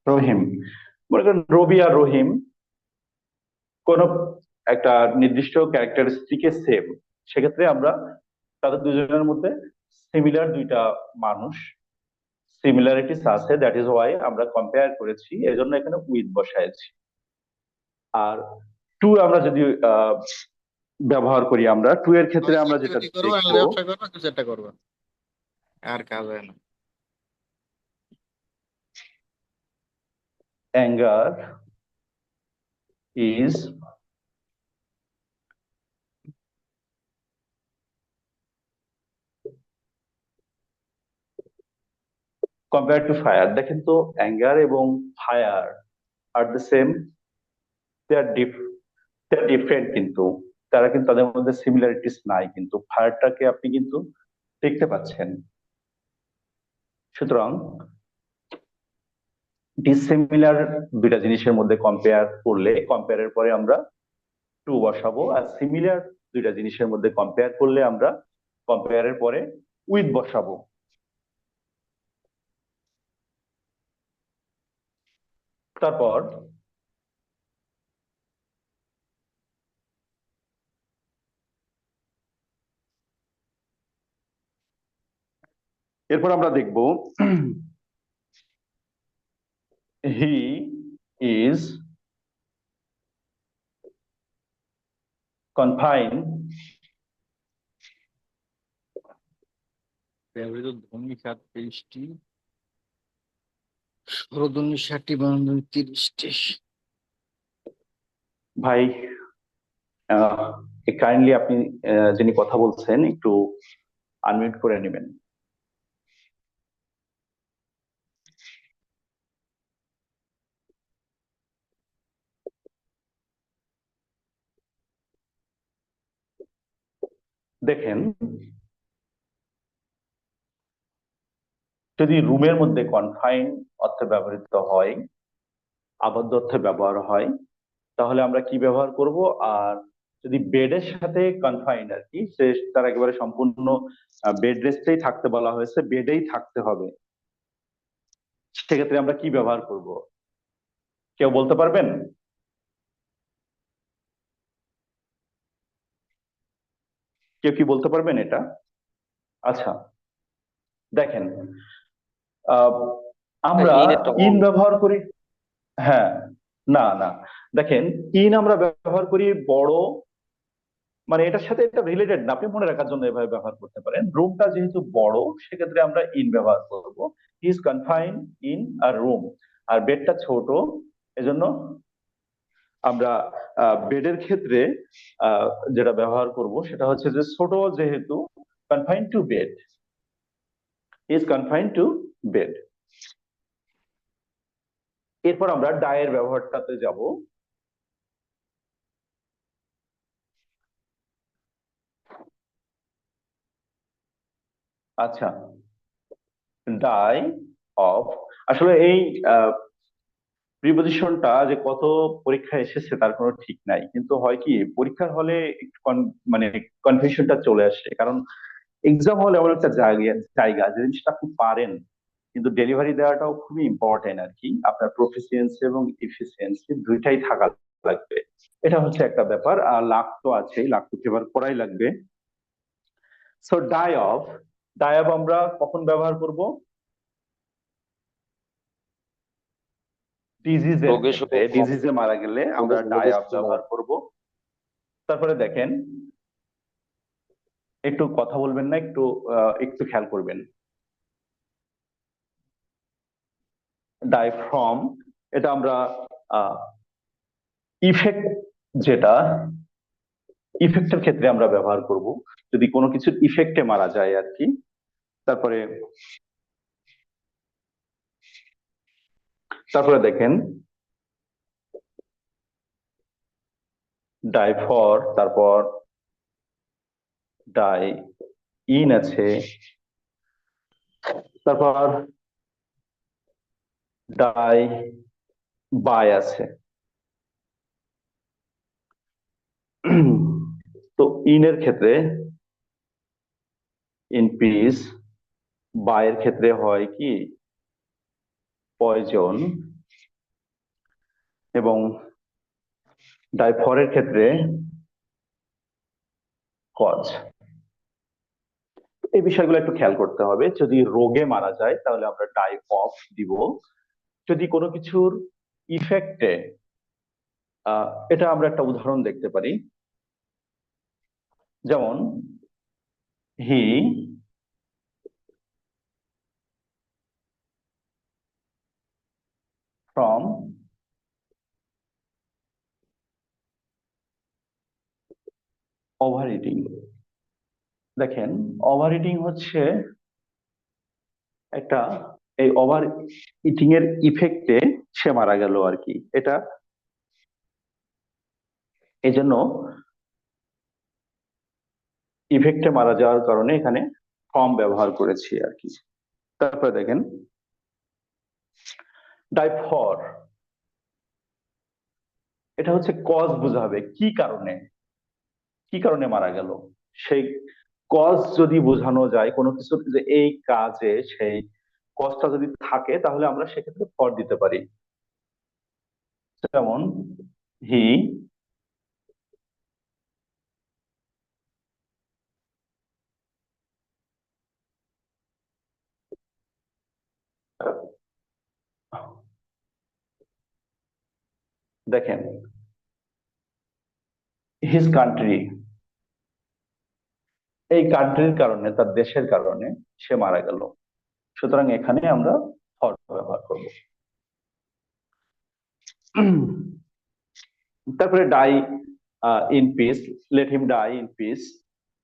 Speaker 1: রহিম। মনে করেন রবি আর রহিম কোন একটা নির্দিষ্ট ক্যারেক্টারিস্টিকে সেম, সেক্ষেত্রে আমরা তাদের দুজনের মধ্যে সিমিলার দুইটা মানুষ, সিমিলারিটিস আছে, দ্যাট ইজ ওয়াই আমরা কম্পেয়ার করেছি, এজন্য এখানে উইথ বসাইছি। আর টু আমরা যদি ব্যবহার করি, আমরা টু এর ক্ষেত্রে আমরা যেটা
Speaker 8: করবো,
Speaker 1: দেখবো,
Speaker 8: ব্যবসা করবো, কিছু একটা করবো, আর কাজ হয় না।
Speaker 1: Anger is compare to fire. দেখেন তো, অ্যাঙ্গার এবং fire are the same, they are different, কিন্তু তারা কিন্তু তাদের মধ্যে সিমিলারিটিস নাই, কিন্তু ফায়ারটাকে আপনি কিন্তু দেখতে পাচ্ছেন। সুতরাং ডিসিমিলার দুইটা জিনিসের মধ্যে কম্পেয়ার করলে, কম্পেয়ারের পরে আমরা টু বসাবো, আর সিমিলার দুইটা জিনিসের মধ্যে কম্পেয়ার করলে আমরা কম্পেয়ারের পরে উইথ বসাবো। তারপর এরপর আমরা দেখব হি ইজ confined
Speaker 8: ব্যবহৃত ধ্বনি 37টি, স্বরধ্বনি 60টি, বর্ণধ্বনি 30টি।
Speaker 1: ভাই কাইন্ডলি আপনি যিনি কথা বলছেন একটু আনমিউট করে নেবেন। দেখেন, যদি রুমের মধ্যে কনফাইন অর্থে ব্যবহৃত হয়, আবদ্ধ অর্থে ব্যবহার হয়, তাহলে আমরা কি ব্যবহার করব? আর যদি বেডের সাথে কনফাইন আর কি, সে তার একেবারে সম্পূর্ণ বেড রেস্টেই থাকতে বলা হয়েছে, বেডেই থাকতে হবে, সেক্ষেত্রে আমরা কি ব্যবহার করব? কেউ বলতে পারবেন? কেউ কি বলতে পারবেন এটা? আচ্ছা, দেখেন, আহ, আমরা
Speaker 7: ইন একটা
Speaker 1: ইন
Speaker 7: অন।
Speaker 1: ব্যবহার করি। হ্যাঁ, না না, দেখেন, ইন আমরা ব্যবহার করি বড়, মানে এটার সাথে এটা রিলেটেড না, আপনি মনে রাখার জন্য এভাবে ব্যবহার করতে পারেন। রুমটা যেহেতু বড়, সেক্ষেত্রে আমরা ইন ব্যবহার করব। He is confined in a room. আর বেডটা ছোট, এজন্য আমরা বেডের ক্ষেত্রে যেটা ব্যবহার করব সেটা হচ্ছে যে ছোট যেহেতু confine to bed, is confine to bed. এরপর আমরা ডায়ের ব্যবহারটাতে যাব। আচ্ছা, ডাই অফ, আসলে এই প্রিপজিশনটা যে কত পরীক্ষায় এসেছে তার কোনো ঠিক নাই, কিন্তু হয় কি পরীক্ষার হলে একটু মানে কনফিউশনটা চলে আসে, কারণ এক্সাম হলে এমন একটা জায়গা জায়গা যে জিনিসটা আপনি পারেন, কিন্তু ডেলিভারি দেওয়াটাও খুবই ইম্পর্টেন্ট আর কি। আপনার প্রফিসিয়েন্সি এবং ইফিসিয়েন্সি দুইটাই থাকা লাগবে, এটা হচ্ছে একটা ব্যাপার। আর লাক তো আছেই, লাক তো ফেভার করাই লাগবে। সো ডাই অফ আমরা কখন ব্যবহার করব? ডিজিজের
Speaker 7: রোগের
Speaker 1: ক্ষেত্রে,
Speaker 7: সময়
Speaker 1: ডিজিজে মারা গেলে আমরা
Speaker 7: রোগের
Speaker 1: ডাই
Speaker 7: রোগের
Speaker 1: অফ
Speaker 7: সময়
Speaker 1: ব্যবহার করব। তারপরে দেখেন, একটু কথা বলবেন না, একটু একটু খেয়াল করবেন। ডাই ফ্রম, এটা আমরা ইফেক্ট, যেটা ইফেক্টের ক্ষেত্রে আমরা ব্যবহার করব, যদি কোনো কিছুর ইফেক্টে মারা যায় আর কি। তারপরে তারপরে দেখেন ডাই ফর, তারপর ডাই ইন আছে, তারপর ডাই বাই আছে। তো ইনের ক্ষেত্রে ইন পিস, বায়ের ক্ষেত্রে হয় কি পয়জন, এবং ডাই ফরের ক্ষেত্রে কজ। এই বিষয়গুলো একটু খেয়াল করতে হবে। যদি রোগে মারা যায় তাহলে আমরা ডাই অফ দিব, যদি কোনো কিছুর ইফেক্টে, এটা আমরা একটা উদাহরণ দেখতে পারি, যেমন হি ফ্রম ওভার ইটিং। দেখেন ওভার ইটিং হচ্ছে একটা, এই ওভার ইটিং এর ইফেক্টে সে মারা গেল আর কি। এটা এই জন্য ইফেক্টে মারা যাওয়ার কারণে এখানে ফ্রম ব্যবহার করেছি আর কি। তারপরে দেখেন ডাই ফর, এটা হচ্ছে কজ বোঝাবে, কি কারণে, কি কারণে মারা গেল। সেই কজ যদি বোঝানো যায় কোনো কিছু, যে এই কাজে সেই কজটা যদি থাকে তাহলে আমরা সেক্ষেত্রে ফর দিতে পারি। যেমন হি দেখেন হিজ কান্ট্রি, এই কান্ট্রির কারণে, তার দেশের কারণে সে মারা গেল, সুতরাং এখানে আমরা ফর ব্যবহার করব। তারপরে die in peace, let him die in peace.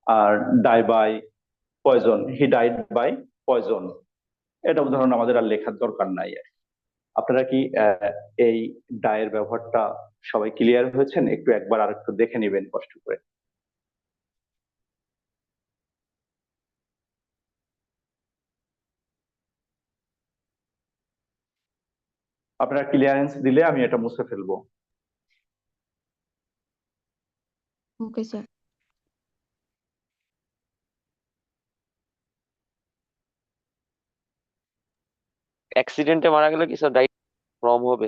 Speaker 1: আর die by poison, he died by poison. এটা উদাহরণ আমাদের আর লেখার দরকার নাই। আপনারা কি এই ডায়ের ব্যবহারটা সবাই ক্লিয়ার হয়েছেন? একটু একবার আর একটু দেখে নিবেন কষ্ট করে। আপনারা ক্লিয়ারেন্স দিলে আমি এটা মুছে ফেলবো।
Speaker 2: Okay sir.
Speaker 7: অ্যাক্সিডেন্টে মারা গেলে কি স্যার ডাই ফ্রম হবে?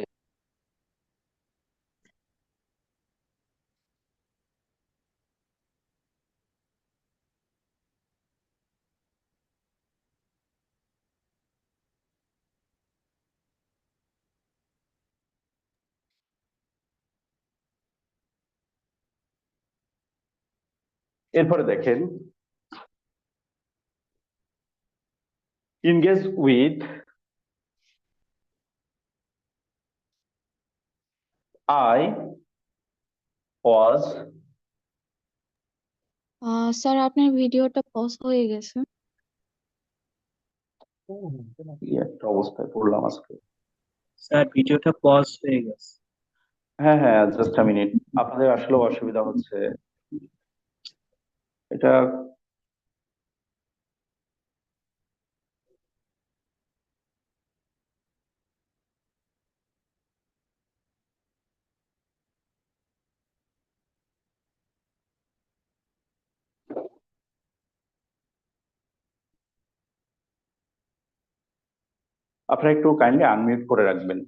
Speaker 1: এরপরে দেখেন engage with, I was
Speaker 2: sir আপনার ভিডিওটা পজ হয়ে গেছে।
Speaker 1: কি একটা অবস্থায় পড়লাম আজকে।
Speaker 3: স্যার ভিডিওটা পজ হয়ে গেছে।
Speaker 1: হ্যাঁ হ্যাঁ, জাস্ট আ মিনিট। আপনাদের আসলে অসুবিধা হচ্ছে এটা। আপনারা একটু কাইন্ডলি আনমিউট করে রাখবেন।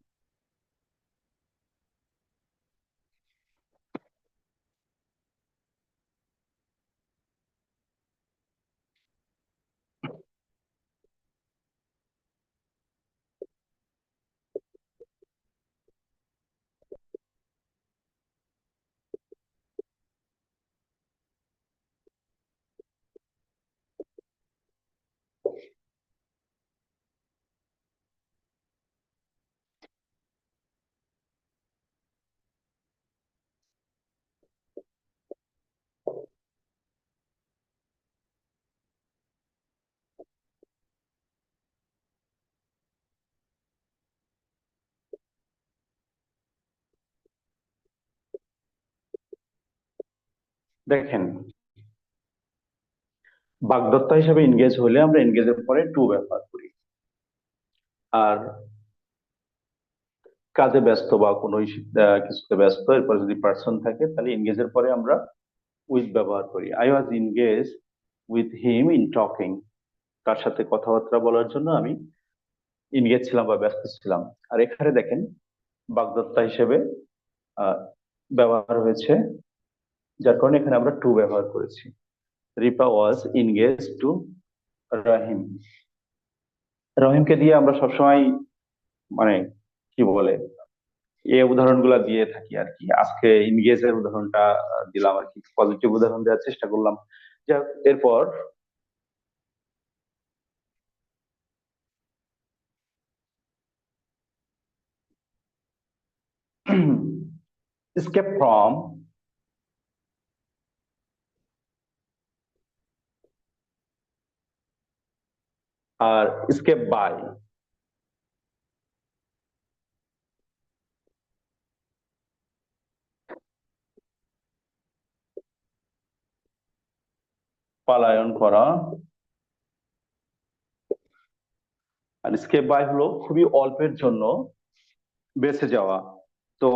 Speaker 1: দেখেন, বাগদত্তা হিসেবে এনগেজ হলে আমরা এনগেজের পরে টু ব্যবহার করি। আর কাজে ব্যস্ত বা কোনো কিছুতে ব্যস্ত, এরপর যদি পার্সন থাকে তাহলে এনগেজের পরে আমরা উইথ ব্যবহার করি। I was engage with him in talking. তার সাথে কথাবার্তা বলার জন্য আমি এনগেজ ছিলাম বা ব্যস্ত ছিলাম। আর এখানে দেখেন বাগদত্তা হিসেবে আহ, ব্যবহার হয়েছে, যার কারণে এখানে আমরা টু ব্যবহার করেছি। রিপা ওয়াজ এনগেজ টু রাহিম। রহিমকে দিয়ে আমরা সবসময় মানে কি বলে উদাহরণগুলা দিয়ে থাকি আর কি। আজকে ইংগেজের উদাহরণটা দিলাম আর কি, পজিটিভ উদাহরণ দেওয়ার চেষ্টা করলাম। এরপর escape from R escape by। পলায়ন করা। আর escape by হলো খুবই অল্পের জন্য বেঁচে যাওয়া। তো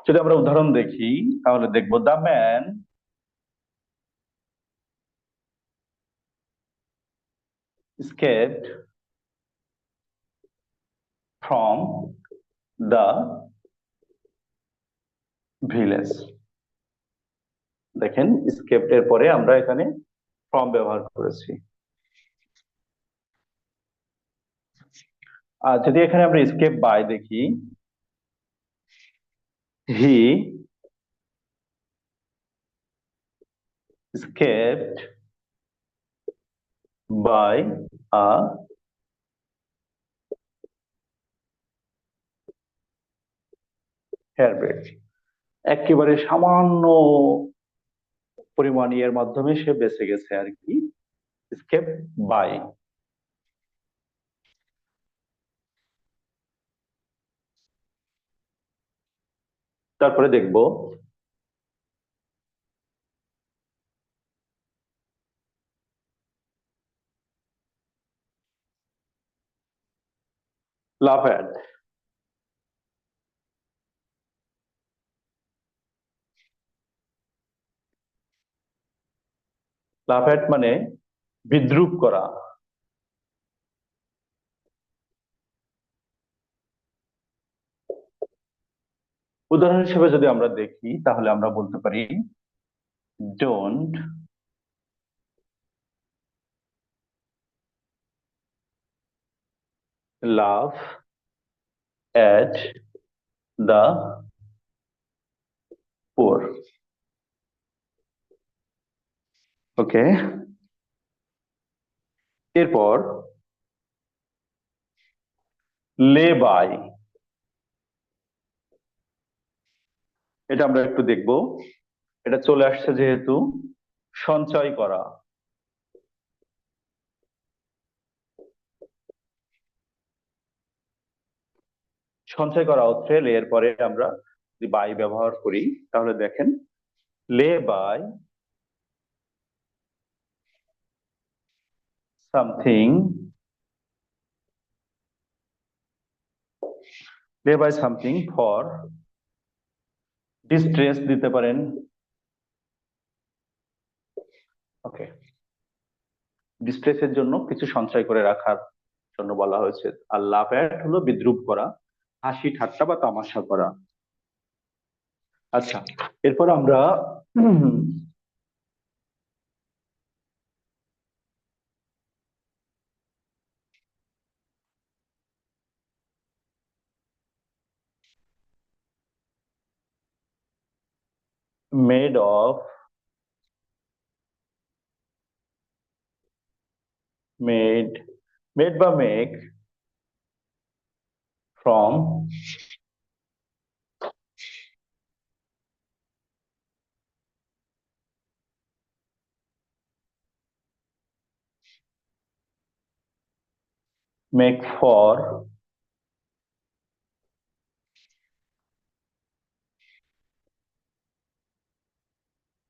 Speaker 1: যদি আমরা উদাহরণ দেখি তাহলে দেখবো the man escaped from the village। দেখেন escaped এর পরে আমরা এখানে from ব্যবহার করেছি। আর যদি এখানে আমরা escape by দেখি, হি escaped by a hairbreadth। একেবারে সামান্য পরিমাণ এর মাধ্যমে সে বেঁচে গেছে আর কি, escape by। তারপরে দেখবো লাভ অ্যাট। লাভ অ্যাট মানে বিদ্রূপ করা। উদাহরণ হিসেবে যদি আমরা দেখি তাহলে আমরা বলতে পারি don't love at the poor. Okay, এরপর লে বাই। এটা আমরা একটু দেখব। এটা চলে আসছে যেহেতু, সঞ্চয় করা। সঞ্চয় করা অর্থে লে এর পরে আমরা যদি বাই ব্যবহার করি, তাহলে দেখেন lay by something, lay by something for distress দিতে পারেন। ওকে, ডিস্ট্রেসের জন্য কিছু সঞ্চয় করে রাখার জন্য বলা হয়েছে। আর লাভ অ্যাট হলো বিদ্রূপ করা, হাসি ঠাট্টা বা তামাশা করা। আচ্ছা, এরপর আমরা মেড অফ, মেড, মেড বা মেক ফ্রম, মেক ফর,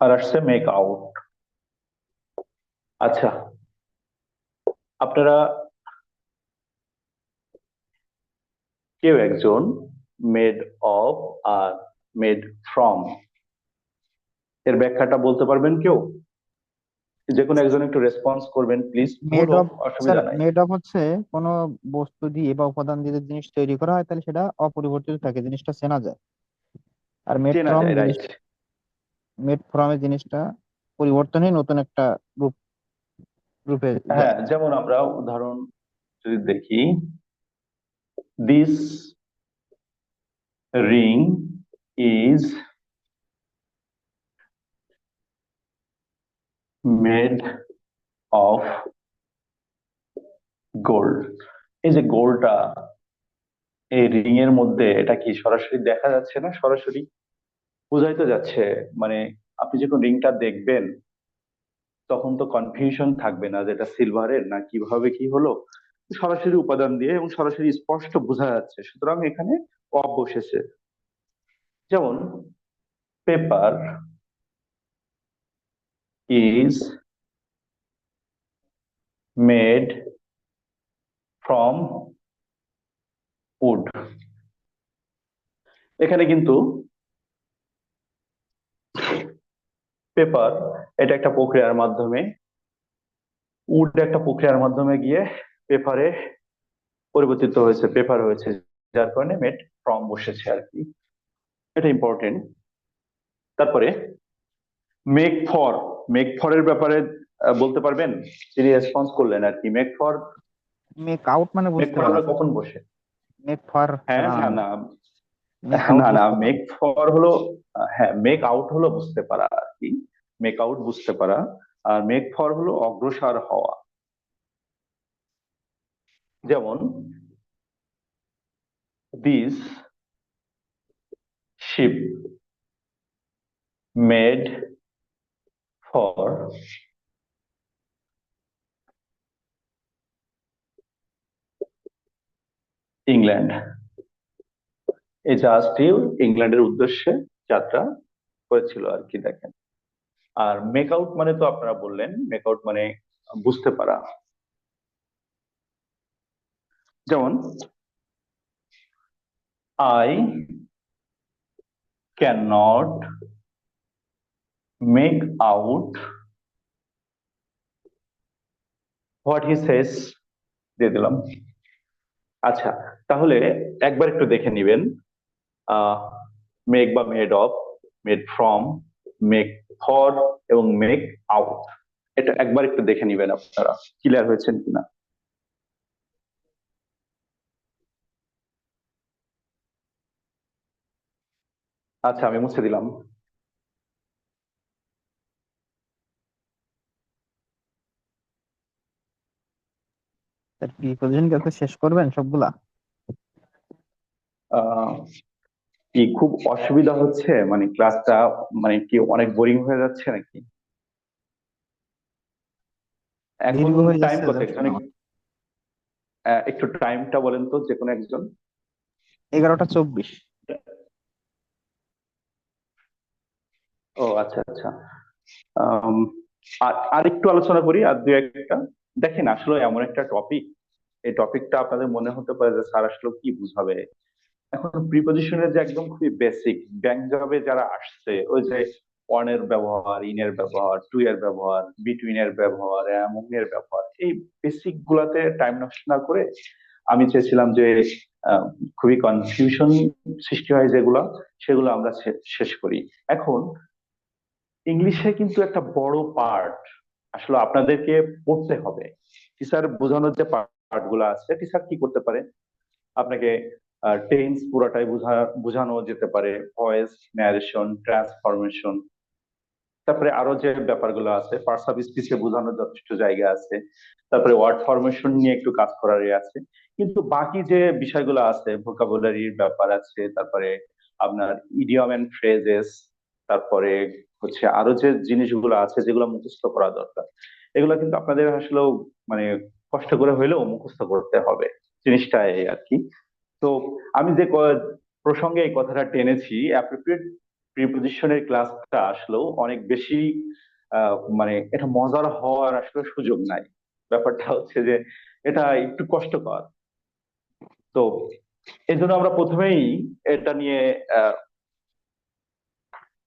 Speaker 1: আর আসছে মেক আউট। আচ্ছা, আপনারা কেউ একজন মেড অফ আর মেড ফ্রম এর ব্যাখ্যাটা বলতে পারবেন কেউ? যে কোনো একজন একটু রেসপন্স করবেন প্লিজ, ভুল
Speaker 10: মেড
Speaker 1: হোক
Speaker 10: অফ, স্যার
Speaker 1: অসুবিধা নাই।
Speaker 10: মেড অফ হচ্ছে কোনো বস্তু দিয়ে বা উপাদান দিয়ে যদি জিনিস তৈরি করা হয় তাহলে সেটা অপরিবর্তিত থাকে, জিনিসটা চেনা যায়। আর মেড
Speaker 1: চেনা
Speaker 10: ফ্রম
Speaker 1: যায়,
Speaker 10: জিনিস,
Speaker 1: রাইট।
Speaker 10: মেড ফ্রম এর জিনিসটা পরিবর্তন হয়ে নতুন একটা রূপ রূপে
Speaker 1: হ্যাঁ,
Speaker 10: যায়।
Speaker 1: যেমন আমরা উদাহরণ যদি দেখি, this ring is made of gold. এই যে গোল্ডটা এই রিং এর মধ্যে, এটা কি সরাসরি দেখা যাচ্ছে না? সরাসরি বোঝাই তো যাচ্ছে। মানে আপনি যখন রিংটা দেখবেন তখন তো কনফিউশন থাকবে না যে এটা সিলভারের না কিভাবে কি হলো। সরাসরি উপাদান দিয়ে এবং সরাসরি স্পষ্ট বোঝা যাচ্ছে, সুতরাং এখানে অফ বসেছে। যেমন paper is made from would. এখানে কিন্তু পেপার এটা একটা প্রক্রিয়ার মাধ্যমে, উড একটা প্রক্রিয়ার মাধ্যমে গিয়ে পেপারে পরিবর্তিত হয়েছে, পেপার হয়েছে, যার কারণে মেড ফ্রম বসেছে আর কি। এটা ইম্পর্টেন্ট। তারপরে মেক ফর, মেক ফর এর ব্যাপারে বলতে পারবেন? তিনি রেসপন্স করলেন আর কি। মেক ফর,
Speaker 10: মেক আউট মানে
Speaker 1: মেক
Speaker 10: বুঝতে
Speaker 1: ফর আমরা
Speaker 10: পারলাম,
Speaker 1: কখন বসে?
Speaker 10: মেক ফর
Speaker 1: হ্যাঁ,
Speaker 10: জানা
Speaker 1: না
Speaker 10: নেই,
Speaker 1: না,
Speaker 10: মেক আউট
Speaker 1: না না,
Speaker 10: বুঝতে
Speaker 1: মেক
Speaker 10: পারলাম।
Speaker 1: ফর হলো, হ্যাঁ মেক আউট হলো বুঝতে পারা আর কি, মেক আউট বুঝতে পারা। আর মেক ফর হলো অগ্রসর হওয়া। যেমন this sheep made for England. এই জাহাজটি ইংল্যান্ডের উদ্দেশ্যে যাত্রা করেছিল আর কি, দেখেন। আর মেক আউট মানে তো আপনারা বললেন, মেক আউট মানে বুঝতে পারা। যেমন I can not make out what he says, দিয়ে দিলাম। আচ্ছা, তাহলে একবার একটু দেখে নিবেন, মেক বা made of, made from, make for এবং মেক আউট, এটা একবার একটু দেখে নিবেন আপনারা, ক্লিয়ার হয়েছেন কিনা। আচ্ছা, আমি মুছে দিলাম।
Speaker 10: স্যার প্রিপোজিশন কি শেষ করবেন সবগুলা?
Speaker 1: আহ কি খুব অসুবিধা হচ্ছে, মানে ক্লাসটা মানে কি অনেক বোরিং হয়ে যাচ্ছে নাকি? এখন
Speaker 10: দীর্ঘ হয়ে
Speaker 1: টাইম
Speaker 10: যাচ্ছে
Speaker 1: কত
Speaker 10: জাস্ট
Speaker 1: এখানে? একটু টাইমটা বলেন তো, যে কোনো একজন।
Speaker 10: 11টা 24।
Speaker 1: ও আচ্ছা আচ্ছা। আম, আর একটু আলোচনা করি, আর দু একটা। দেখেন আসলে এমন একটা টপিক, এই টপিকটা আপনাদের মনে হতে পারে যে স্যার আসলে কি বুঝাবে। এখন প্রিপজিশনের যে একদম খুবই বেসিক, ব্যাংক জবে যারা আসছে, ওই যে অন এর ব্যবহার, ইন এর ব্যবহার, টু এর ব্যবহার, বিটুইন এর ব্যবহার, অ্যামং এর ব্যবহার, এই বেসিক গুলাতে টাইম নষ্ট না করে আমি চেয়েছিলাম যে আহ, খুবই কনফিউশন সৃষ্টি হয় যেগুলা, সেগুলো আমরা শেষ করি। এখন ইংলিশে কিন্তু একটা বড় পার্ট আসলে আপনাদেরকে পড়তে হবে। টিচার বোঝানোর যে পার্ট গুলো আছে, টিচার কি করতে পারে, আপনাকে টেন্স পুরাটাই বোঝানো যেতে পারে, ভয়েস, ন্যারেশন, ট্রান্সফরমেশন, তারপরে আরো যে ব্যাপারগুলো আছে পার্টস অফ স্পিচে বোঝানোর যথেষ্ট জায়গা আছে, তারপরে ওয়ার্ড ফরমেশন নিয়ে একটু কাজ করার আছে। কিন্তু বাকি যে বিষয়গুলো আছে, ভোকাবুলারির ব্যাপার আছে, তারপরে আপনার ইডিয়ম এন্ড ফ্রেজেস, তারপরে হচ্ছে আরো যে জিনিসগুলো আছে যেগুলো মুখস্থ করা দরকার, এগুলো কিন্তু আপনাদের আসলে মানে কষ্ট করে হইলেও মুখস্থ করতে হবে জিনিসটা, এই আর কি। তো আমি যে প্রসঙ্গে এই কথাটা টেনেছি, অ্যাপ্রোপ্রিয়েট প্রিপজিশনের ক্লাসটা আসলেও অনেক বেশি মানে এটা মজার হওয়ার আসলে সুযোগ নাই। ব্যাপারটা হচ্ছে যে এটা একটু কষ্টকর। তো এই জন্য আমরা প্রথমেই এটা নিয়ে আহ,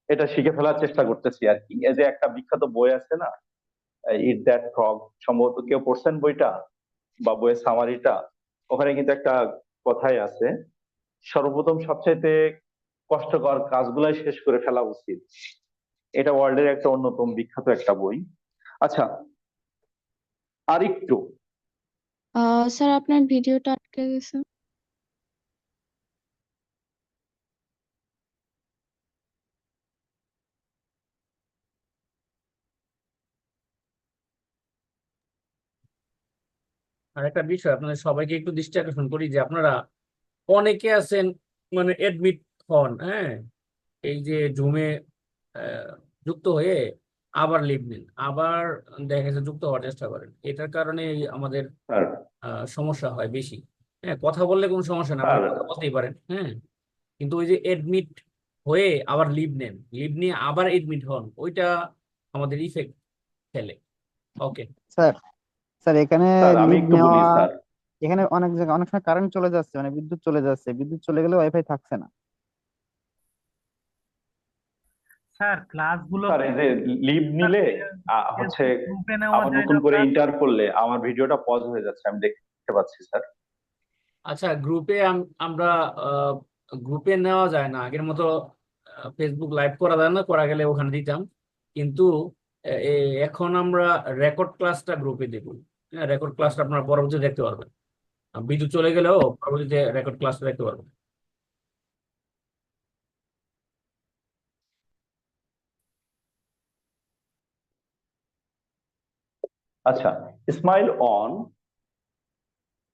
Speaker 1: এটা শিখে ফেলার চেষ্টা করতেছি আর কি। এই যে একটা বিখ্যাত বই আছে না, ইট দ্যাট ফ্রগ, সম্ভবত কেউ পড়ছেন বইটা বা বইয়ের সামারিটা? ওখানে কিন্তু একটা কথাই আছে, সর্বপ্রথম সবচাইতে কষ্টকর কাজগুলাই শেষ করে ফেলা উচিত। এটা ওয়ার্ল্ডের একটা অন্যতম বিখ্যাত একটা বই। আচ্ছা, আর একটু।
Speaker 2: স্যার আপনার ভিডিওটা আটকে গেছে।
Speaker 4: আর একটা বিষয় আপনাদের সবাইকে একটু দৃষ্টি আকর্ষণ করি যে আপনারা অনেকে আছেন মানে এডমিট হন, হ্যাঁ, এই যে জুমে যুক্ত হয়ে আবার লিভ নিন, আবার দেখা গেছে যুক্ত হওয়ার চেষ্টা করেন। এটার কারণে আমাদের
Speaker 1: স্যার,
Speaker 4: সমস্যা হয় বেশি। হ্যাঁ, কথা বললে কোনো সমস্যা না,
Speaker 1: স্যার,
Speaker 4: আপনারা কথা বলতেই পারেন, হ্যাঁ, কিন্তু ওই যে এডমিট হয়ে আবার লিভ নেন, লিভ নিয়ে আবার এডমিট হন, ওইটা আমাদের ইফেক্ট ফেলে। ওকে
Speaker 10: স্যার, স্যার এখানে
Speaker 1: স্যার আমি
Speaker 10: লিভ
Speaker 1: একটু বলি
Speaker 10: নেওয়া,
Speaker 1: স্যার।
Speaker 10: এখানে অনেক জায়গায় অনেক সময় কারেন্ট চলে যাচ্ছে, মানে বিদ্যুৎ চলে যাচ্ছে, বিদ্যুৎ চলে গেলে ওয়াইফাই থাকছে না।
Speaker 9: স্যার ক্লাসগুলো
Speaker 1: স্যার
Speaker 9: কি
Speaker 1: এই যে লিভ নিলে হচ্ছে
Speaker 9: ফেসবুক গ্রুপে নেওয়া
Speaker 1: আবার
Speaker 9: যায়
Speaker 1: নতুন
Speaker 9: না
Speaker 1: করে
Speaker 9: স্যার?
Speaker 1: ইন্টার করলে আমার ভিডিওটা পজ হয়ে যাচ্ছে, আমি দেখতে পাচ্ছি স্যার।
Speaker 4: আচ্ছা, গ্রুপে আমরা গ্রুপে নেওয়া যায় না আগের মতো। ফেসবুক লাইভ করা যায় না, করা গেলে ওখানে দিতাম, কিন্তু এখন আমরা রেকর্ড ক্লাসটা গ্রুপে দেব। হ্যাঁ, রেকর্ড ক্লাসটা আপনারা পরবর্তীতে দেখতে পারবেন, ভিডিও চলে গেলেও পরবর্তীতে রেকর্ড ক্লাসটা দেখতে পারবেন।
Speaker 1: আচ্ছা, স্মাইল অন,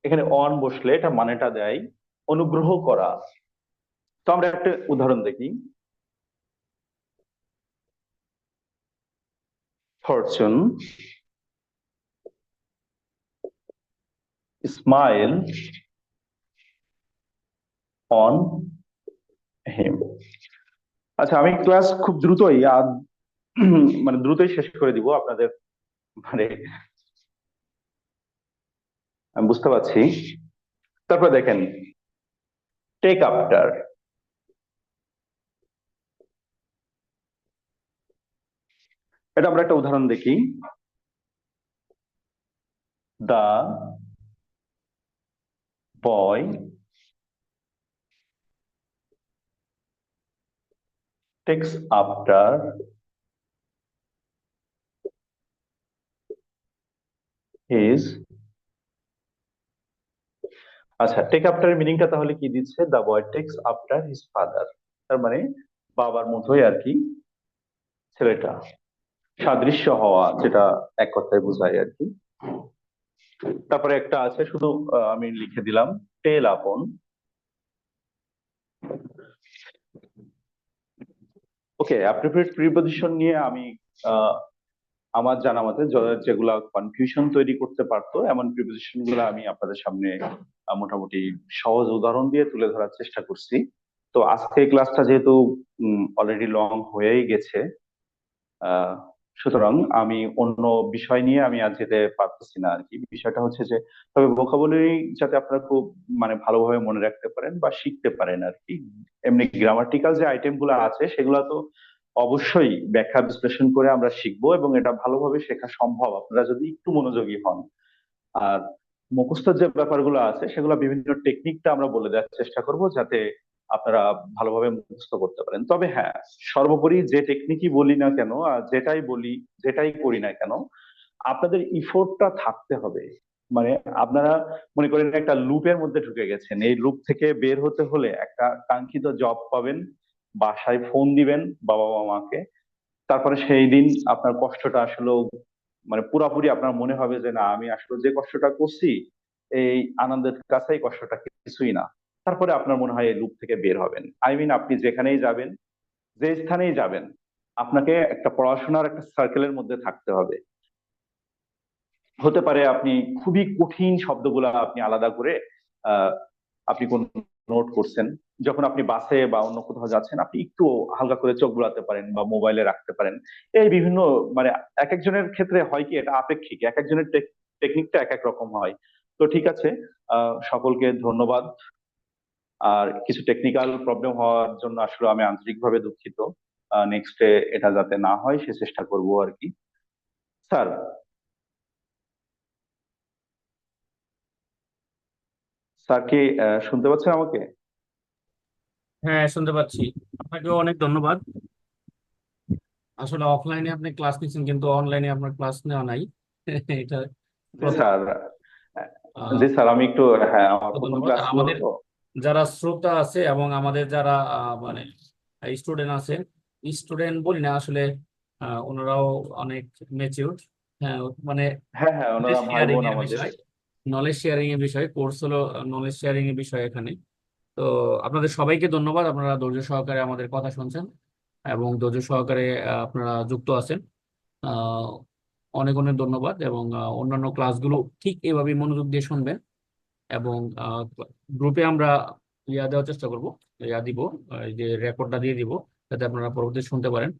Speaker 1: এখানে অন বসলে এটা মানেটা দেয় অনুগ্রহ করা। তো আমরা একটা উদাহরণ দেখি। Fortune smile on him. আচ্ছা, আমি ক্লাস খুব দ্রুতই মানে দ্রুতই শেষ করে দিব আপনাদের, মানে আমি বুঝতে পারছি। তারপর দেখেন, টেক আফটার, এটা আমরা একটা উদাহরণ দেখি। The boy takes after his. আচ্ছা, টেক আফটার মিনিংটা তাহলে কি দিচ্ছে? The boy takes after his father, তার মানে বাবার মতোই আর কি ছেলেটা, সাদৃশ্য হওয়া, যেটা এক কথায় বোঝায় আর কি। তারপরে একটা আছে শুধু আমি লিখে দিলাম, টেল আপন, ওকে, অ্যাপ্রোপ্রিয়েট প্রিপজিশন নিয়ে আমি আহ, আমার জানা মতে যেগুলা কনফিউশন তৈরি করতে পারতো এমন প্রিপজিশন গুলো আমি আপনাদের সামনে মোটামুটি সহজ উদাহরণ দিয়ে তুলে ধরার চেষ্টা করছি। তো আজকে ক্লাসটা যেহেতু অলরেডি লং হয়েই গেছে, আহ সুতরাং আমি অন্য বিষয় নিয়ে আমি আর যেতে পারতেছি না আর কি। বিষয়টা হচ্ছে যে তবে ভোকাবুলারি যাতে আপনারা খুব মানে ভালোভাবে মনে রাখতে পারেন বা শিখতে পারেন আর কি। এমনি গ্রামাটিক্যাল যে আইটেম গুলো আছে সেগুলো তো অবশ্যই ব্যাখ্যা বিশ্লেষণ করে আমরা শিখবো, এবং এটা ভালোভাবে শেখা সম্ভব আপনারা যদি একটু মনোযোগী হন। আর মুখস্থ যে ব্যাপারগুলো আছে সেগুলো বিভিন্ন টেকনিকটা আমরা বলে দেওয়ার চেষ্টা করব যাতে আপনারা ভালোভাবে মুখস্থ করতে পারেন। তবে হ্যাঁ, সর্বোপরি যে টেকনিকই বলি না কেন আর যেটাই বলি যেটাই করি না কেন, আপনাদের ইফোর্টটা থাকতে হবে। মানে আপনারা মনে করেন একটা লুপের মধ্যে ঢুকে গেছেন, এই লুপ থেকে বের হতে হলে একটা কাঙ্ক্ষিত জব পাবেন, বাসায় ফোন দিবেন বাবা মাকে, তারপরে সেই দিন আপনার কষ্টটা আসলে মানে পুরাপুরি আপনার মনে হবে যে না, আমি আসলে যে কষ্টটা করছি এই আনন্দের কাছে এই কষ্টটা কিছুই না। তারপরে আপনার মনে হয় এই লুপ থেকে বের হবেন। আই মিন আপনি যেখানেই যাবেন, যে স্থানেই যাবেন, আপনাকে একটা পড়াশোনার একটা সার্কেলের মধ্যে থাকতে হবে। হতে পারে আপনি খুবই কঠিন শব্দগুলা আপনি আলাদা করে আহ আপনি কোন নোট করছেন, যখন আপনি বাসে বা অন্য কোথাও যাচ্ছেন আপনি একটু হালকা করে চোখ বুলাতে পারেন বা মোবাইলে রাখতে পারেন। এই বিভিন্ন মানে এক একজনের ক্ষেত্রে হয় কি, এটা আপেক্ষিক, এক একজনের টেকনিকটা এক এক রকম হয়। তো ঠিক আছে, সকলকে ধন্যবাদ। আর কিছু টেকনিক্যাল প্রবলেম হওয়ার জন্য আসলে আমি আন্তরিকভাবে দুঃখিত। নেক্সটে এটা যাতে না হয় সে চেষ্টা করব আর কি। স্যার, স্যার কি শুনতে পাচ্ছেন আমাকে?
Speaker 4: হ্যাঁ, শুনতে পাচ্ছি। আপনাকেও অনেক ধন্যবাদ। আসলে অফলাইনে আপনি ক্লাস নিচ্ছেন কিন্তু অনলাইনে আপনার ক্লাস নেওয়া নাই। এটা
Speaker 1: জি
Speaker 4: প্রথম।
Speaker 1: স্যার।
Speaker 4: আহ,
Speaker 1: জি স্যার, আমি একটু, হ্যাঁ আমার প্রথম
Speaker 4: ধন্যবাদ।
Speaker 1: ক্লাস ছিল
Speaker 4: আমাদের
Speaker 1: তো।
Speaker 4: যারা শ্রোতা আছে এবং আমাদের যারা মানে স্টুডেন্ট আছে, স্টুডেন্ট বলি না আসলে, ওনারাও অনেক ম্যাচিউরড। হ্যাঁ, মানে
Speaker 1: হ্যাঁ হ্যাঁ, ওনারা ভাই
Speaker 4: শেয়ারিং
Speaker 1: বোন
Speaker 4: এর
Speaker 1: আমাদের।
Speaker 4: বিষয়, নলেজ শেয়ারিং এর বিষয়, কোর্স হলো নলেজ শেয়ারিং এর বিষয় এখানে। তো আপনাদের সবাইকে ধন্যবাদ, আপনারা ধৈর্য সহকারে আমাদের কথা শুনছেন এবং ধৈর্য সহকারে আপনারা যুক্ত আছেন। আহ, অনেক অনেক ধন্যবাদ। এবং অন্যান্য ক্লাসগুলো ঠিক এভাবেই মনোযোগ দিয়ে শুনবেন। এবং গ্রুপে আমরা দেওয়ার চেষ্টা করব, দিব, এই যে রেকর্ডটা দিয়ে দিব, যাতে আপনারা পরবর্তী শুনতে পারেন।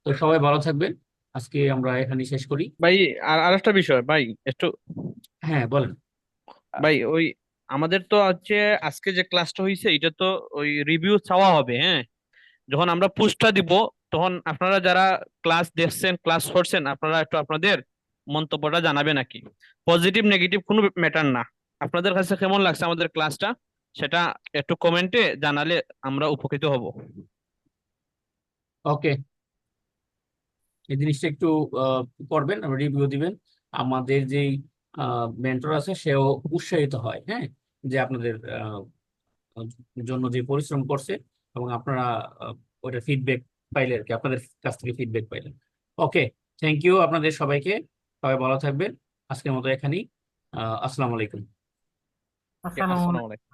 Speaker 4: তো সবাই ভালো থাকবেন। আজকে আমরা এখানে শেষ করি।
Speaker 3: ভাই, আর আরেকটা বিষয় ভাই, একটু
Speaker 4: হ্যাঁ, বলেন।
Speaker 3: ভাই, ওই আমাদের তো হচ্ছে আজকে যে ক্লাসটা হয়েছে এটা তো ওই রিভিউ চাওয়া হবে, হ্যাঁ। যখন আমরা পোস্টটা দিব তখন আপনারা যারা ক্লাস দেখছেন, ক্লাস করছেন, আপনারা একটু আপনাদের মন্তব্যটা জানাবেন নাকি। পজিটিভ নেগেটিভ কোনো ম্যাটার না, আপনাদের কাছে কেমন লাগছে আমাদের ক্লাসটা সেটা একটু কমেন্টে জানালে আমরা উপকৃত হব।
Speaker 4: ওকে, এই জিনিসটা একটু করবেন, রিভিউ দিবেন। আমাদের যেই মেন্টর আছে সেও উৎসাহিত হয়, হ্যাঁ, যে আপনাদের জন্য যে পরিশ্রম করছে এবং আপনারা ওটা ফিডব্যাক পাইলে আর কি, আপনাদের কাছ থেকে ফিডব্যাক পাইলেন। ওকে, থ্যাংক ইউ আপনাদের সবাইকে। সবাই ভালো থাকবেন। আজকের মতো এখানেই। আসসালামু আলাইকুম।
Speaker 9: আসসালামু
Speaker 3: আসসালামু
Speaker 9: আলাইকুম।
Speaker 3: আলাইকুম।